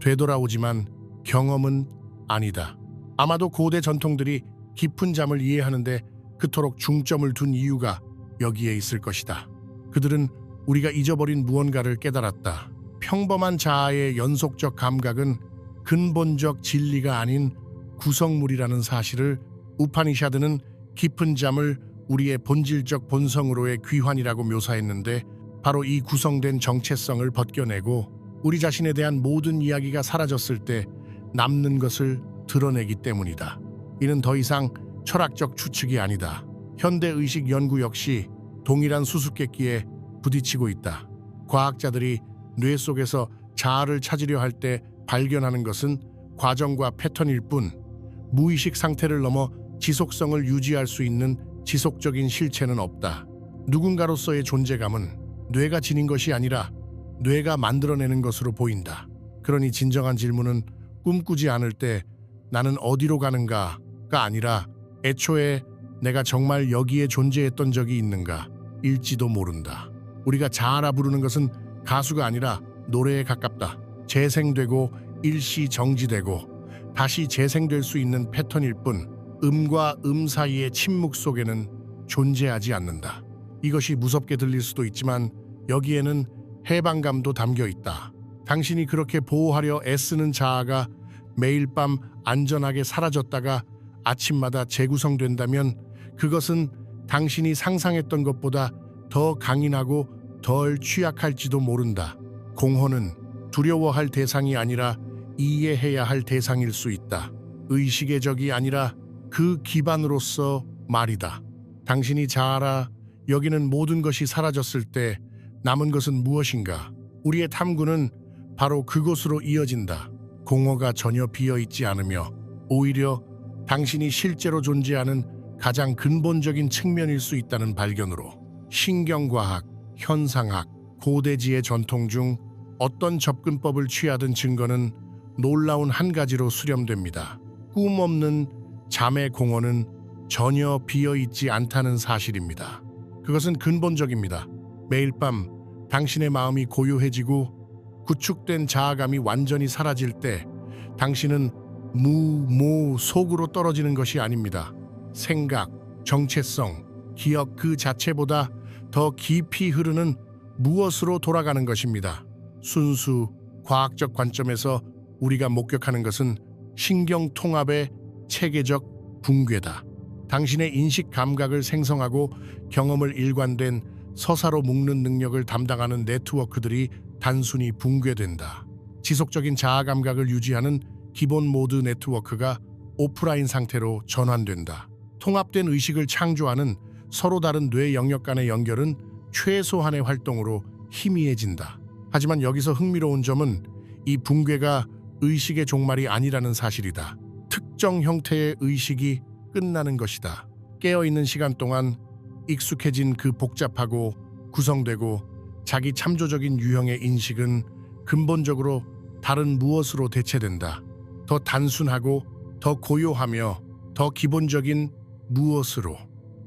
되돌아오지만 경험은 아니다. 아마도 고대 전통들이 깊은 잠을 이해하는데 그토록 중점을 둔 이유가 여기에 있을 것이다. 그들은 우리가 잊어버린 무언가를 깨달았다. 평범한 자아의 연속적 감각은 근본적 진리가 아닌 구성물이라는 사실을 우파니샤드는 깊은 잠을 우리의 본질적 본성으로의 귀환이라고 묘사했는데 바로 이 구성된 정체성을 벗겨내고 우리 자신에 대한 모든 이야기가 사라졌을 때 남는 것을 드러내기 때문이다. 이는 더 이상 철학적 추측이 아니다. 현대의식 연구 역시 동일한 수수께끼에 부딪히고 있다. 과학자들이 뇌 속에서 자아를 찾으려 할 때 발견하는 것은 과정과 패턴일 뿐 무의식 상태를 넘어 지속성을 유지할 수 있는 지속적인 실체는 없다. 누군가로서의 존재감은 뇌가 지닌 것이 아니라 뇌가 만들어내는 것으로 보인다. 그러니 진정한 질문은 꿈꾸지 않을 때 나는 어디로 가는가가 아니라 애초에 내가 정말 여기에 존재했던 적이 있는가 일지도 모른다. 우리가 자아라 부르는 것은 가수가 아니라 노래에 가깝다. 재생되고 일시 정지되고 다시 재생될 수 있는 패턴일 뿐 음과 음 사이의 침묵 속에는 존재하지 않는다. 이것이 무섭게 들릴 수도 있지만 여기에는 해방감도 담겨 있다. 당신이 그렇게 보호하려 애쓰는 자아가 매일 밤 안전하게 사라졌다가 아침마다 재구성된다면 그것은 당신이 상상했던 것보다 더 강인하고 덜 취약할지도 모른다. 공허는 두려워할 대상이 아니라 이해해야 할 대상일 수 있다. 의식의 적이 아니라 그 기반으로서 말이다. 당신이 자아라 여기는 모든 것이 사라졌을 때 남은 것은 무엇인가? 우리의 탐구는 바로 그곳으로 이어진다. 공허가 전혀 비어있지 않으며 오히려 당신이 실제로 존재하는 가장 근본적인 측면일 수 있다는 발견으로 신경과학, 현상학, 고대지의 전통 중 어떤 접근법을 취하든 증거는 놀라운 한 가지로 수렴됩니다. 꿈 없는 잠의 공허는 전혀 비어있지 않다는 사실입니다. 그것은 근본적입니다. 매일 밤 당신의 마음이 고요해지고 구축된 자아감이 완전히 사라질 때 당신은 속으로 떨어지는 것이 아닙니다. 생각, 정체성, 기억 그 자체보다 더 깊이 흐르는 무엇으로 돌아가는 것입니다. 순수 과학적 관점에서 우리가 목격하는 것은 신경통합의 체계적 붕괴다. 당신의 인식 감각을 생성하고 경험을 일관된 서사로 묶는 능력을 담당하는 네트워크들이 단순히 붕괴된다. 지속적인 자아 감각을 유지하는 기본 모드 네트워크가 오프라인 상태로 전환된다. 통합된 의식을 창조하는 서로 다른 뇌 영역 간의 연결은 최소한의 활동으로 희미해진다. 하지만 여기서 흥미로운 점은 이 붕괴가 의식의 종말이 아니라는 사실이다. 특정 형태의 의식이 끝나는 것이다. 깨어있는 시간 동안 익숙해진 그 복잡하고 구성되고 자기 참조적인 유형의 인식은 근본적으로 다른 무엇으로 대체된다. 더 단순하고 더 고요하며 더 기본적인 무엇으로.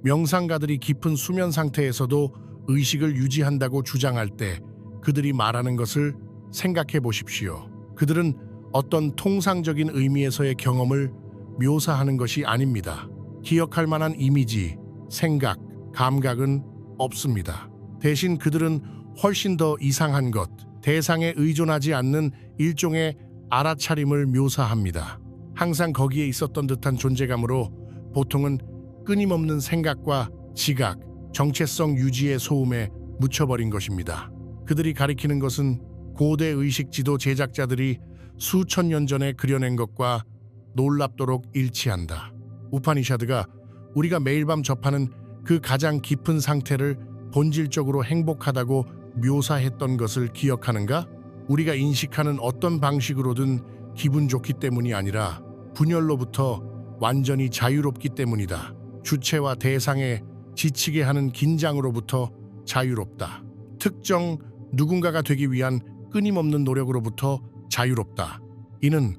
명상가들이 깊은 수면 상태에서도 의식을 유지한다고 주장할 때 그들이 말하는 것을 생각해 보십시오. 그들은 어떤 통상적인 의미에서의 경험을 묘사하는 것이 아닙니다. 기억할 만한 이미지, 생각, 감각은 없습니다. 대신 그들은 훨씬 더 이상한 것, 대상에 의존하지 않는 일종의 알아차림을 묘사합니다. 항상 거기에 있었던 듯한 존재감으로 보통은 끊임없는 생각과 지각, 정체성 유지의 소음에 묻혀버린 것입니다. 그들이 가리키는 것은 고대 의식 지도 제작자들이 수천 년 전에 그려낸 것과 놀랍도록 일치한다. 우파니샤드가 우리가 매일 밤 접하는 그 가장 깊은 상태를 본질적으로 행복하다고 묘사했던 것을 기억하는가? 우리가 인식하는 어떤 방식으로든 기분 좋기 때문이 아니라 분열로부터 완전히 자유롭기 때문이다. 주체와 대상에 지치게 하는 긴장으로부터 자유롭다. 특정 누군가가 되기 위한 끊임없는 노력으로부터 자유롭다. 이는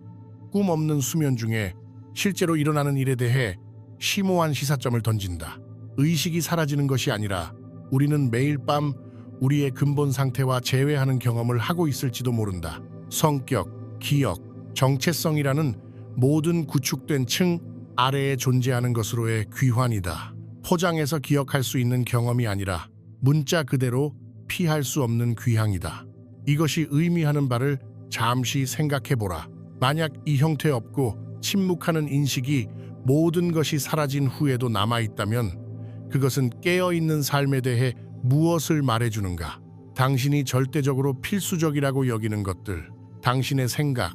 꿈 없는 수면 중에 실제로 일어나는 일에 대해 심오한 시사점을 던진다. 의식이 사라지는 것이 아니라 우리는 매일 밤 우리의 근본 상태와 재회하는 경험을 하고 있을지도 모른다. 성격, 기억, 정체성이라는 모든 구축된 층 아래에 존재하는 것으로의 귀환이다. 포장해서 기억할 수 있는 경험이 아니라 문자 그대로 피할 수 없는 귀향이다. 이것이 의미하는 바를 잠시 생각해보라. 만약 이 형태 없고 침묵하는 인식이 모든 것이 사라진 후에도 남아있다면 그것은 깨어있는 삶에 대해 무엇을 말해주는가? 당신이 절대적으로 필수적이라고 여기는 것들, 당신의 생각,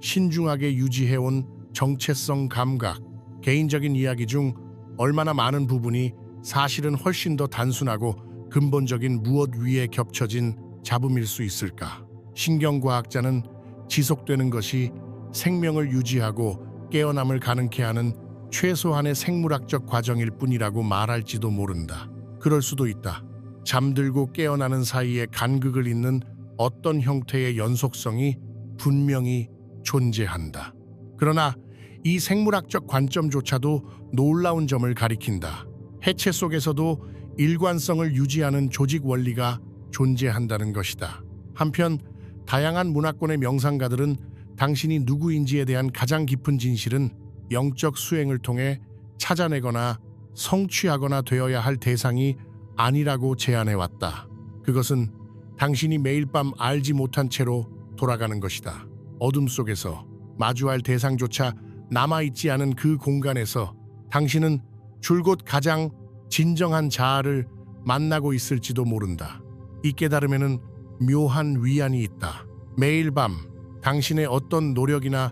신중하게 유지해온 정체성 감각, 개인적인 이야기 중 얼마나 많은 부분이 사실은 훨씬 더 단순하고 근본적인 무엇 위에 겹쳐진 잡음일 수 있을까? 신경과학자는 지속되는 것이 생명을 유지하고 깨어남을 가능케 하는 최소한의 생물학적 과정일 뿐이라고 말할지도 모른다. 그럴 수도 있다. 잠들고 깨어나는 사이에 간극을 잇는 어떤 형태의 연속성이 분명히 존재한다. 그러나 이 생물학적 관점조차도 놀라운 점을 가리킨다. 해체 속에서도 일관성을 유지하는 조직 원리가 존재한다는 것이다. 한편 다양한 문화권의 명상가들은 당신이 누구인지에 대한 가장 깊은 진실은 영적 수행을 통해 찾아내거나 성취하거나 되어야 할 대상이 아니라고 제안해왔다. 그것은 당신이 매일 밤 알지 못한 채로 돌아가는 것이다. 어둠 속에서 마주할 대상조차 남아있지 않은 그 공간에서 당신은 줄곧 가장 진정한 자아를 만나고 있을지도 모른다. 이 깨달음에는 묘한 위안이 있다. 매일 밤 당신의 어떤 노력이나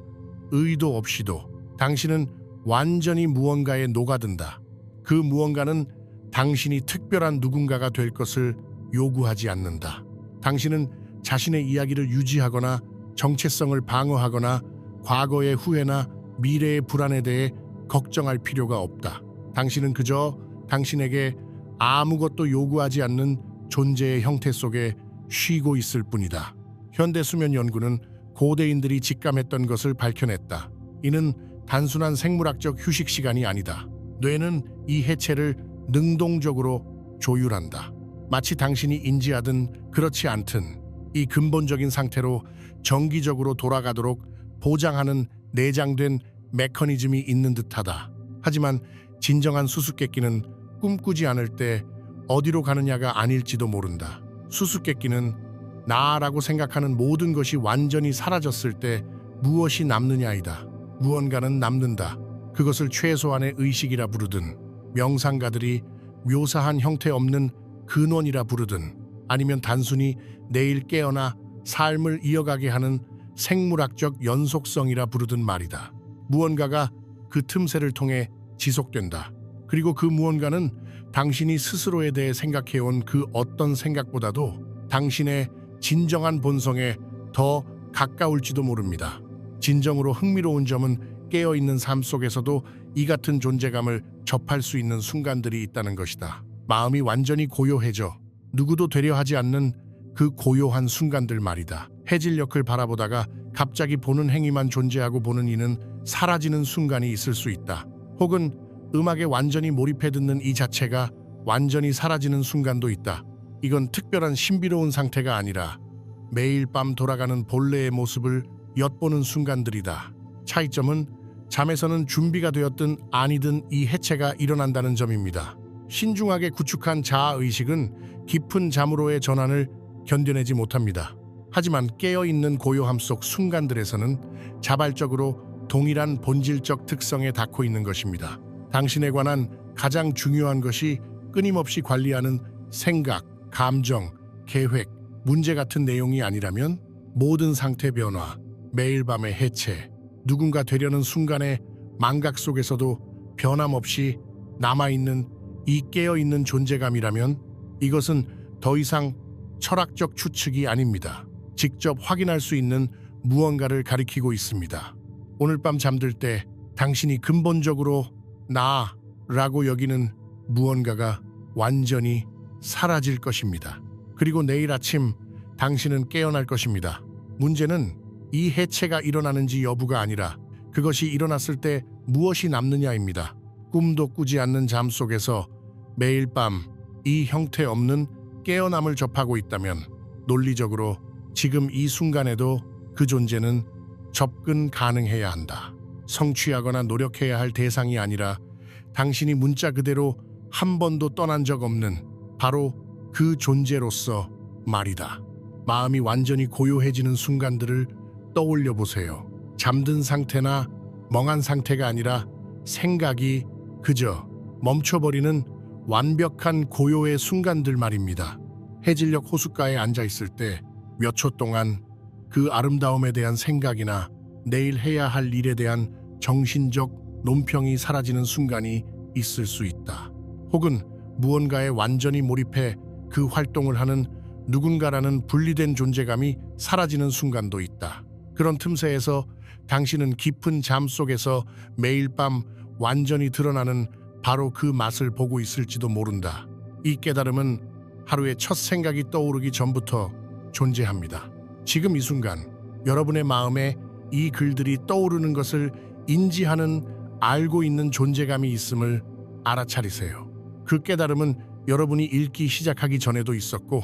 의도 없이도 당신은 완전히 무언가에 녹아든다. 그 무언가는 당신이 특별한 누군가가 될 것을 요구하지 않는다. 당신은 자신의 이야기를 유지하거나 정체성을 방어하거나 과거의 후회나 미래의 불안에 대해 걱정할 필요가 없다. 당신은 그저 당신에게 아무것도 요구하지 않는 존재의 형태 속에 쉬고 있을 뿐이다. 현대 수면 연구는 고대인들이 직감했던 것을 밝혀냈다. 이는 단순한 생물학적 휴식 시간이 아니다. 뇌는 이 해체를 능동적으로 조율한다. 마치 당신이 인지하든 그렇지 않든 이 근본적인 상태로 정기적으로 돌아가도록 보장하는 내장된 메커니즘이 있는 듯하다. 하지만 진정한 수수께끼는 꿈꾸지 않을 때 어디로 가느냐가 아닐지도 모른다. 수수께끼는 나라고 생각하는 모든 것이 완전히 사라졌을 때 무엇이 남느냐이다. 무언가는 남는다. 그것을 최소한의 의식이라 부르든 명상가들이 묘사한 형태 없는 근원이라 부르든 아니면 단순히 내일 깨어나 삶을 이어가게 하는 생물학적 연속성이라 부르든 말이다. 무언가가 그 틈새를 통해 지속된다. 그리고 그 무언가는 당신이 스스로에 대해 생각해온 그 어떤 생각보다도 당신의 진정한 본성에 더 가까울지도 모릅니다. 진정으로 흥미로운 점은 깨어있는 삶 속에서도 이 같은 존재감을 접할 수 있는 순간들이 있다는 것이다. 마음이 완전히 고요해져 누구도 되려 하지 않는 그 고요한 순간들 말이다. 해질녘을 바라보다가 갑자기 보는 행위만 존재하고 보는 이는 사라지는 순간이 있을 수 있다. 혹은 음악에 완전히 몰입해 듣는 이 자체가 완전히 사라지는 순간도 있다. 이건 특별한 신비로운 상태가 아니라 매일 밤 돌아가는 본래의 모습을 엿보는 순간들이다. 차이점은 잠에서는 준비가 되었든 아니든 이 해체가 일어난다는 점입니다. 신중하게 구축한 자아의식은 깊은 잠으로의 전환을 견뎌내지 못합니다. 하지만 깨어있는 고요함 속 순간들에서는 자발적으로 동일한 본질적 특성에 닿고 있는 것입니다. 당신에 관한 가장 중요한 것이 끊임없이 관리하는 생각, 감정, 계획, 문제 같은 내용이 아니라면 모든 상태 변화, 매일 밤의 해체, 누군가 되려는 순간의 망각 속에서도 변함없이 남아있는 이 깨어있는 존재감이라면 이것은 더 이상 철학적 추측이 아닙니다. 직접 확인할 수 있는 무언가를 가리키고 있습니다. 오늘 밤 잠들 때 당신이 근본적으로 나라고 여기는 무언가가 완전히 사라질 것입니다. 그리고 내일 아침 당신은 깨어날 것입니다. 문제는 이 해체가 일어나는지 여부가 아니라 그것이 일어났을 때 무엇이 남느냐입니다. 꿈도 꾸지 않는 잠 속에서 매일 밤 이 형태 없는 깨어남을 접하고 있다면 논리적으로 지금 이 순간에도 그 존재는 접근 가능해야 한다. 성취하거나 노력해야 할 대상이 아니라 당신이 문자 그대로 한 번도 떠난 적 없는 바로 그 존재로서 말이다. 마음이 완전히 고요해지는 순간들을 떠올려 보세요. 잠든 상태나 멍한 상태가 아니라 생각이 그저 멈춰버리는 완벽한 고요의 순간들 말입니다. 해질녘 호숫가에 앉아 있을 때 몇 초 동안 그 아름다움에 대한 생각이나 내일 해야 할 일에 대한 정신적 논평이 사라지는 순간이 있을 수 있다. 혹은 무언가에 완전히 몰입해 그 활동을 하는 누군가라는 분리된 존재감이 사라지는 순간도 있다. 그런 틈새에서 당신은 깊은 잠 속에서 매일 밤 완전히 드러나는 바로 그 맛을 보고 있을지도 모른다. 이 깨달음은 하루의 첫 생각이 떠오르기 전부터 존재합니다. 지금 이 순간 여러분의 마음에 이 글들이 떠오르는 것을 인지하는 알고 있는 존재감이 있음을 알아차리세요. 그 깨달음은 여러분이 읽기 시작하기 전에도 있었고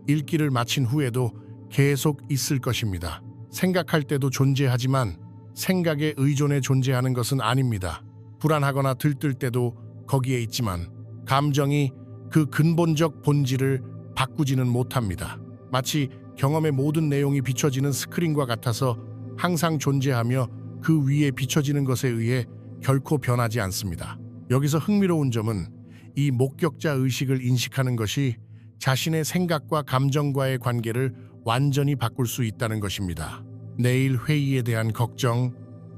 읽기를 마친 후에도 계속 있을 것입니다. 생각할 때도 존재하지만 생각에 의존해 존재하는 것은 아닙니다. 불안하거나 들뜰 때도 거기에 있지만 감정이 그 근본적 본질을 바꾸지는 못합니다. 마치 경험의 모든 내용이 비춰지는 스크린과 같아서 항상 존재하며 그 위에 비춰지는 것에 의해 결코 변하지 않습니다. 여기서 흥미로운 점은 이 목격자 의식을 인식하는 것이 자신의 생각과 감정과의 관계를 완전히 바꿀 수 있다는 것입니다. 내일 회의에 대한 걱정,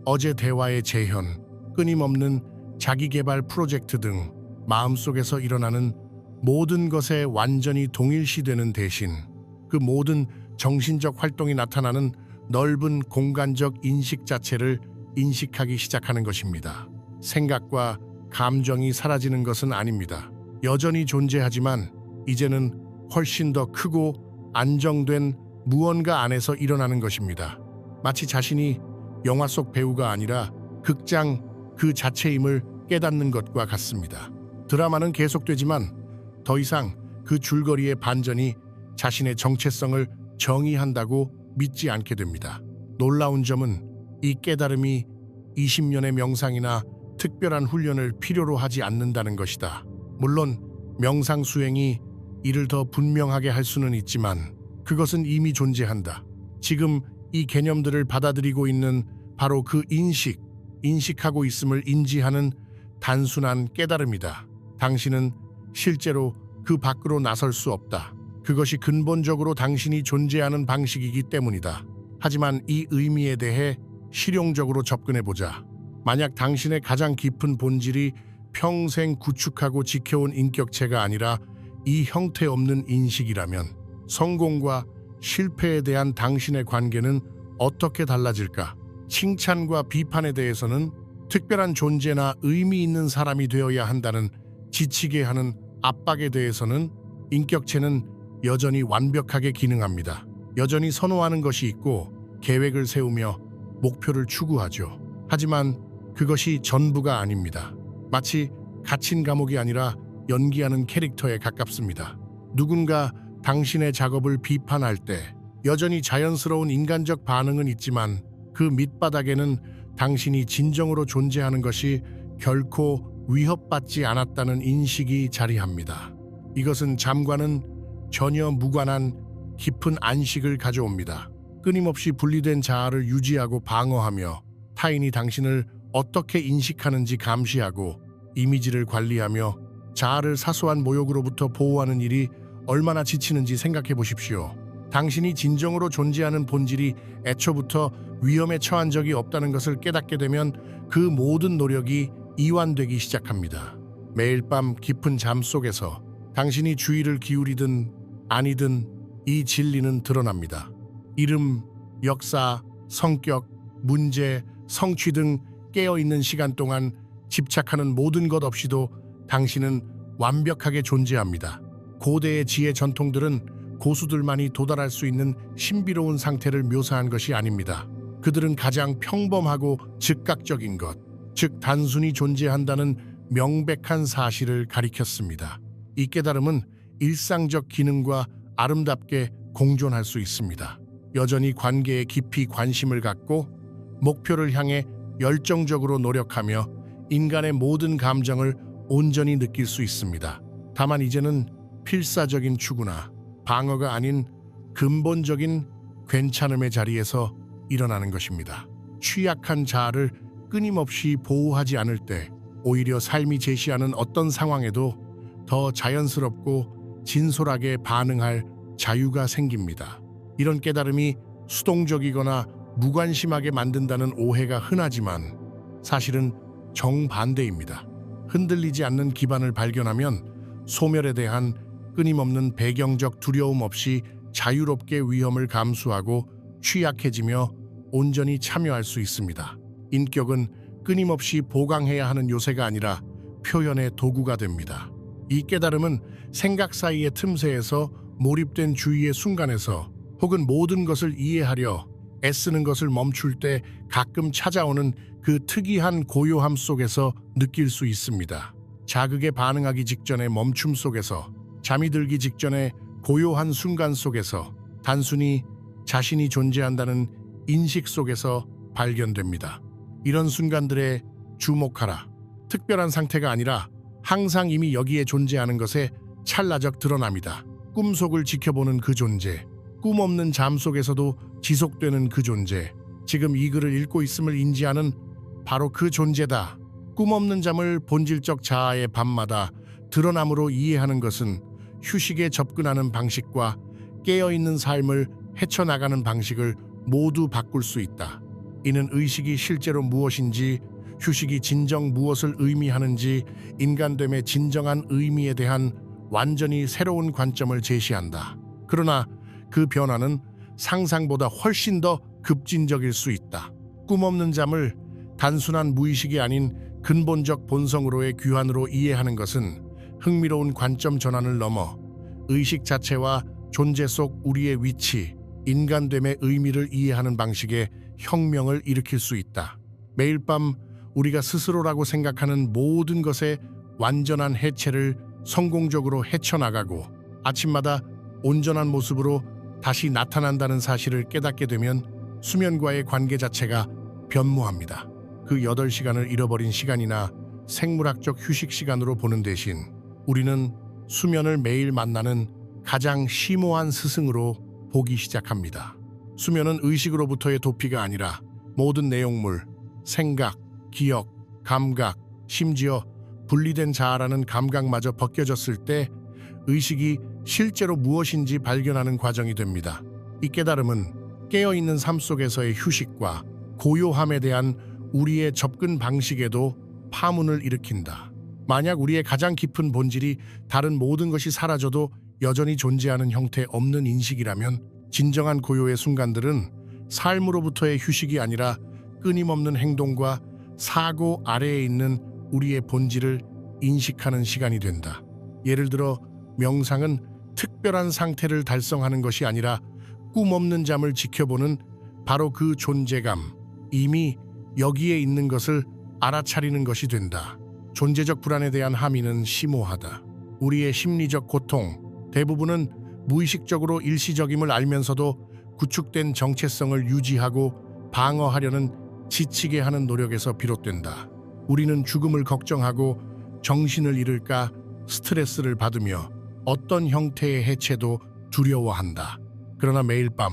어제 대화의 재현, 끊임없는 자기개발 프로젝트 등 마음속에서 일어나는 모든 것에 완전히 동일시되는 대신 그 모든 정신적 활동이 나타나는 넓은 공간적 인식 자체를 인식하기 시작하는 것입니다. 생각과 감정이 사라지는 것은 아닙니다. 여전히 존재하지만 이제는 훨씬 더 크고 안정된 무언가 안에서 일어나는 것입니다. 마치 자신이 영화 속 배우가 아니라 극장 그 자체임을 깨닫는 것과 같습니다. 드라마는 계속되지만 더 이상 그 줄거리의 반전이 자신의 정체성을 정의한다고 믿지 않게 됩니다. 놀라운 점은 이 깨달음이 20년의 명상이나 특별한 훈련을 필요로 하지 않는다는 것이다. 물론 명상 수행이 이를 더 분명하게 할 수는 있지만 그것은 이미 존재한다. 지금 이 개념들을 받아들이고 있는 바로 그 인식하고 있음을 인지하는 단순한 깨달음이다. 당신은 실제로 그 밖으로 나설 수 없다. 그것이 근본적으로 당신이 존재하는 방식이기 때문이다. 하지만 이 의미에 대해 실용적으로 접근해보자. 만약 당신의 가장 깊은 본질이 평생 구축하고 지켜온 인격체가 아니라 이 형태 없는 인식이라면 성공과 실패에 대한 당신의 관계는 어떻게 달라질까? 칭찬과 비판에 대해서는 특별한 존재나 의미 있는 사람이 되어야 한다는 지치게 하는 압박에 대해서는 인격체는 여전히 완벽하게 기능합니다. 여전히 선호하는 것이 있고 계획을 세우며 목표를 추구하죠. 하지만 그것이 전부가 아닙니다. 마치 갇힌 감옥이 아니라 연기하는 캐릭터에 가깝습니다. 누군가 당신의 작업을 비판할 때 여전히 자연스러운 인간적 반응은 있지만 그 밑바닥에는 당신이 진정으로 존재하는 것이 결코 위협받지 않았다는 인식이 자리합니다. 이것은 잠과는 전혀 무관한 깊은 안식을 가져옵니다. 끊임없이 분리된 자아를 유지하고 방어하며 타인이 당신을 어떻게 인식하는지 감시하고 이미지를 관리하며 자아를 사소한 모욕으로부터 보호하는 일이 얼마나 지치는지 생각해 보십시오. 당신이 진정으로 존재하는 본질이 애초부터 위험에 처한 적이 없다는 것을 깨닫게 되면 그 모든 노력이 이완되기 시작합니다. 매일 밤 깊은 잠 속에서 당신이 주의를 기울이든 아니든 이 진리는 드러납니다. 이름, 역사, 성격, 문제, 성취 등 깨어있는 시간 동안 집착하는 모든 것 없이도 당신은 완벽하게 존재합니다. 고대의 지혜 전통들은 고수들만이 도달할 수 있는 신비로운 상태를 묘사한 것이 아닙니다. 그들은 가장 평범하고 즉각적인 것, 즉 단순히 존재한다는 명백한 사실을 가리켰습니다. 이 깨달음은 일상적 기능과 아름답게 공존할 수 있습니다. 여전히 관계에 깊이 관심을 갖고 목표를 향해 열정적으로 노력하며 인간의 모든 감정을 온전히 느낄 수 있습니다. 다만 이제는 필사적인 추구나 방어가 아닌 근본적인 괜찮음의 자리에서 일어나는 것입니다. 취약한 자아를 끊임없이 보호하지 않을 때 오히려 삶이 제시하는 어떤 상황에도 더 자연스럽고 진솔하게 반응할 자유가 생깁니다. 이런 깨달음이 수동적이거나 무관심하게 만든다는 오해가 흔하지만 사실은 정반대입니다. 흔들리지 않는 기반을 발견하면 소멸에 대한 끊임없는 배경적 두려움 없이 자유롭게 위험을 감수하고 취약해지며 온전히 참여할 수 있습니다. 인격은 끊임없이 보강해야 하는 요새가 아니라 표현의 도구가 됩니다. 이 깨달음은 생각 사이의 틈새에서 몰입된 주의의 순간에서 혹은 모든 것을 이해하려 애쓰는 것을 멈출 때 가끔 찾아오는 그 특이한 고요함 속에서 느낄 수 있습니다. 자극에 반응하기 직전의 멈춤 속에서, 잠이 들기 직전의 고요한 순간 속에서, 단순히 자신이 존재한다는 인식 속에서 발견됩니다. 이런 순간들에 주목하라. 특별한 상태가 아니라 항상 이미 여기에 존재하는 것에 찰나적 드러납니다. 꿈속을 지켜보는 그 존재, 꿈 없는 잠 속에서도 지속되는 그 존재, 지금 이 글을 읽고 있음을 인지하는 바로 그 존재다. 꿈 없는 잠을 본질적 자아의 밤마다 드러남으로 이해하는 것은 휴식에 접근하는 방식과 깨어있는 삶을 헤쳐나가는 방식을 모두 바꿀 수 있다. 이는 의식이 실제로 무엇인지, 휴식이 진정 무엇을 의미하는지, 인간됨의 진정한 의미에 대한 완전히 새로운 관점을 제시한다. 그러나 그 변화는 상상보다 훨씬 더 급진적일 수 있다. 꿈 없는 잠을 단순한 무의식이 아닌 근본적 본성으로의 귀환으로 이해하는 것은 흥미로운 관점 전환을 넘어 의식 자체와 존재 속 우리의 위치, 인간됨의 의미를 이해하는 방식에 혁명을 일으킬 수 있다. 매일 밤 우리가 스스로라고 생각하는 모든 것의 완전한 해체를 성공적으로 헤쳐나가고 아침마다 온전한 모습으로 다시 나타난다는 사실을 깨닫게 되면 수면과의 관계 자체가 변모합니다. 그 8시간을 잃어버린 시간이나 생물학적 휴식 시간으로 보는 대신 우리는 수면을 매일 만나는 가장 심오한 스승으로 보기 시작합니다. 수면은 의식으로부터의 도피가 아니라 모든 내용물, 생각, 기억, 감각, 심지어 분리된 자아라는 감각마저 벗겨졌을 때 의식이 실제로 무엇인지 발견하는 과정이 됩니다. 이 깨달음은 깨어있는 삶 속에서의 휴식과 고요함에 대한 우리의 접근 방식에도 파문을 일으킨다. 만약 우리의 가장 깊은 본질이 다른 모든 것이 사라져도 여전히 존재하는 형태 없는 인식이라면 진정한 고요의 순간들은 삶으로부터의 휴식이 아니라 끊임없는 행동과 사고 아래에 있는 우리의 본질을 인식하는 시간이 된다. 예를 들어 명상은 특별한 상태를 달성하는 것이 아니라 꿈 없는 잠을 지켜보는 바로 그 존재감, 이미 여기에 있는 것을 알아차리는 것이 된다. 존재적 불안에 대한 함의는 심오하다. 우리의 심리적 고통, 대부분은 무의식적으로 일시적임을 알면서도 구축된 정체성을 유지하고 방어하려는 지치게 하는 노력에서 비롯된다. 우리는 죽음을 걱정하고 정신을 잃을까 스트레스를 받으며 어떤 형태의 해체도 두려워한다. 그러나 매일 밤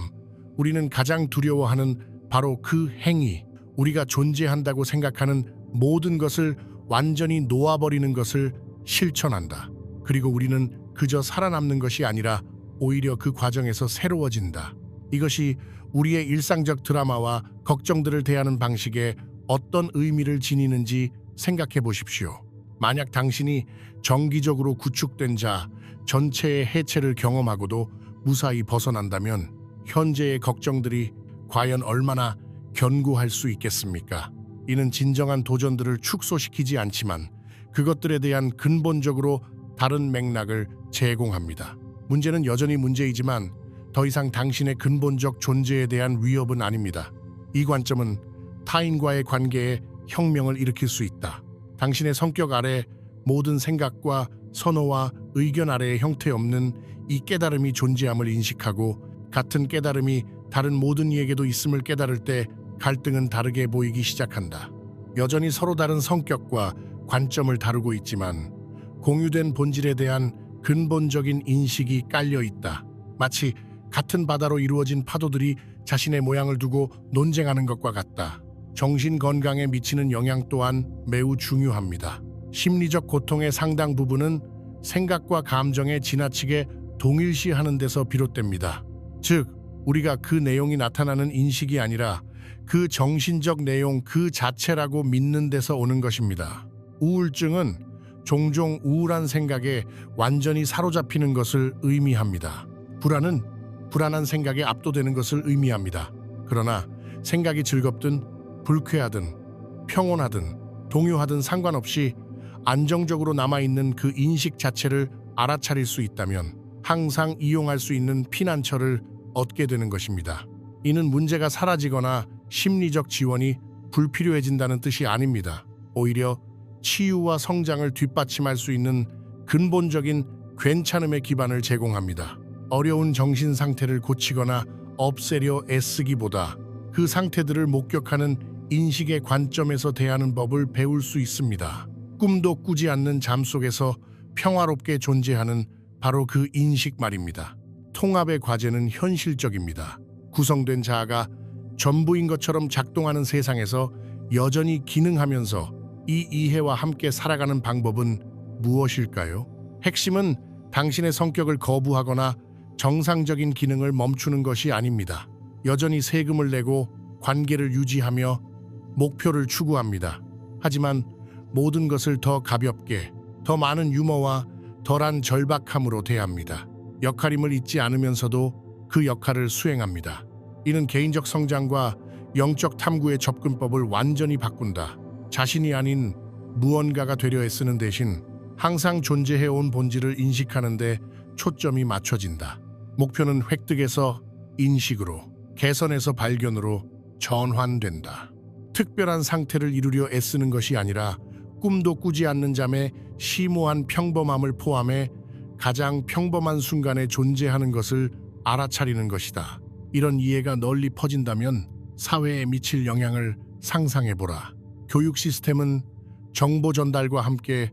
우리는 가장 두려워하는 바로 그 행위, 우리가 존재한다고 생각하는 모든 것을 완전히 놓아버리는 것을 실천한다. 그리고 우리는 그저 살아남는 것이 아니라 오히려 그 과정에서 새로워진다. 이것이 우리의 일상적 드라마와 걱정들을 대하는 방식에 어떤 의미를 지니는지 생각해 보십시오. 만약 당신이 정기적으로 구축된 자 전체의 해체를 경험하고도 무사히 벗어난다면 현재의 걱정들이 과연 얼마나 견고할 수 있겠습니까? 이는 진정한 도전들을 축소시키지 않지만 그것들에 대한 근본적으로 다른 맥락을 제공합니다. 문제는 여전히 문제이지만 더 이상 당신의 근본적 존재에 대한 위협은 아닙니다. 이 관점은 타인과의 관계에 혁명을 일으킬 수 있다. 당신의 성격 아래 모든 생각과 선호와 의견 아래의 형태 없는 이 깨달음이 존재함을 인식하고 같은 깨달음이 다른 모든 이에게도 있음을 깨달을 때 갈등은 다르게 보이기 시작한다. 여전히 서로 다른 성격과 관점을 다루고 있지만 공유된 본질에 대한 근본적인 인식이 깔려 있다. 마치 같은 바다로 이루어진 파도들이 자신의 모양을 두고 논쟁하는 것과 같다. 정신 건강에 미치는 영향 또한 매우 중요합니다. 심리적 고통의 상당 부분은 생각과 감정에 지나치게 동일시하는 데서 비롯됩니다. 즉, 우리가 그 내용이 나타나는 인식이 아니라 그 정신적 내용 그 자체라고 믿는 데서 오는 것입니다. 우울증은 종종 우울한 생각에 완전히 사로잡히는 것을 의미합니다. 불안은 불안한 생각에 압도되는 것을 의미합니다. 그러나 생각이 즐겁든 불쾌하든 평온하든 동요하든 상관없이 안정적으로 남아있는 그 인식 자체를 알아차릴 수 있다면 항상 이용할 수 있는 피난처를 얻게 되는 것입니다. 이는 문제가 사라지거나 심리적 지원이 불필요해진다는 뜻이 아닙니다. 오히려 치유와 성장을 뒷받침할 수 있는 근본적인 괜찮음의 기반을 제공합니다. 어려운 정신 상태를 고치거나 없애려 애쓰기보다 그 상태들을 목격하는 인식의 관점에서 대하는 법을 배울 수 있습니다. 꿈도 꾸지 않는 잠 속에서 평화롭게 존재하는 바로 그 인식 말입니다. 통합의 과제는 현실적입니다. 구성된 자아가 전부인 것처럼 작동하는 세상에서 여전히 기능하면서 이 이해와 함께 살아가는 방법은 무엇일까요? 핵심은 당신의 성격을 거부하거나 정상적인 기능을 멈추는 것이 아닙니다. 여전히 세금을 내고 관계를 유지하며 목표를 추구합니다. 하지만 모든 것을 더 가볍게, 더 많은 유머와 덜한 절박함으로 대합니다. 역할임을 잊지 않으면서도 그 역할을 수행합니다. 이는 개인적 성장과 영적 탐구의 접근법을 완전히 바꾼다. 자신이 아닌 무언가가 되려 애쓰는 대신 항상 존재해온 본질을 인식하는 데 초점이 맞춰진다. 목표는 획득에서 인식으로, 개선에서 발견으로 전환된다. 특별한 상태를 이루려 애쓰는 것이 아니라 꿈도 꾸지 않는 잠에 심오한 평범함을 포함해 가장 평범한 순간에 존재하는 것을 알아차리는 것이다. 이런 이해가 널리 퍼진다면 사회에 미칠 영향을 상상해보라. 교육 시스템은 정보 전달과 함께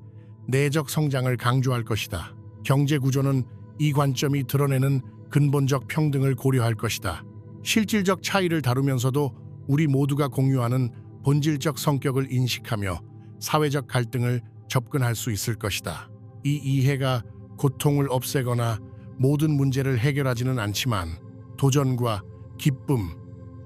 내적 성장을 강조할 것이다. 경제 구조는 이 관점이 드러내는 근본적 평등을 고려할 것이다. 실질적 차이를 다루면서도 우리 모두가 공유하는 본질적 성격을 인식하며 사회적 갈등을 접근할 수 있을 것이다. 이 이해가 고통을 없애거나 모든 문제를 해결하지는 않지만 도전과 기쁨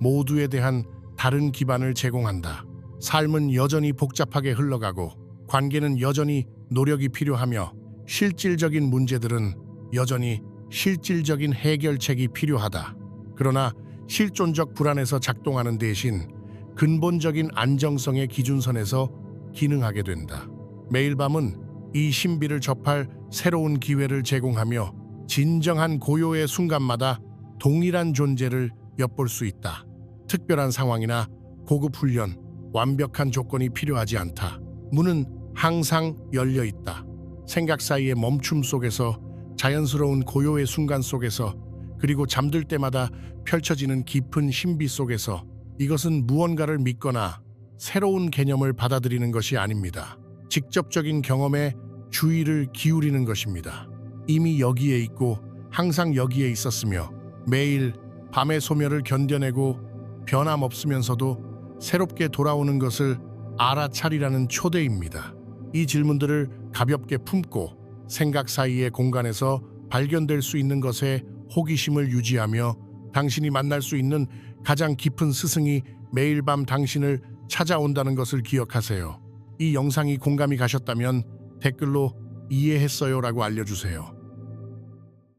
모두에 대한 다른 기반을 제공한다. 삶은 여전히 복잡하게 흘러가고 관계는 여전히 노력이 필요하며 실질적인 문제들은 여전히 실질적인 해결책이 필요하다. 그러나 실존적 불안에서 작동하는 대신 근본적인 안정성의 기준선에서 기능하게 된다. 매일 밤은 이 신비를 접할 새로운 기회를 제공하며 진정한 고요의 순간마다 동일한 존재를 엿볼 수 있다. 특별한 상황이나 고급 훈련, 완벽한 조건이 필요하지 않다. 문은 항상 열려 있다. 생각 사이의 멈춤 속에서, 자연스러운 고요의 순간 속에서, 그리고 잠들 때마다 펼쳐지는 깊은 신비 속에서. 이것은 무언가를 믿거나 새로운 개념을 받아들이는 것이 아닙니다. 직접적인 경험에 주의를 기울이는 것입니다. 이미 여기에 있고 항상 여기에 있었으며 매일 밤의 소멸을 견뎌내고 변함없으면서도 새롭게 돌아오는 것을 알아차리라는 초대입니다. 이 질문들을 가볍게 품고 생각 사이의 공간에서 발견될 수 있는 것에 호기심을 유지하며 당신이 만날 수 있는 가장 깊은 스승이 매일 밤 당신을 찾아온다는 것을 기억하세요. 이 영상이 공감이 가셨다면 댓글로 이해했어요라고 알려주세요.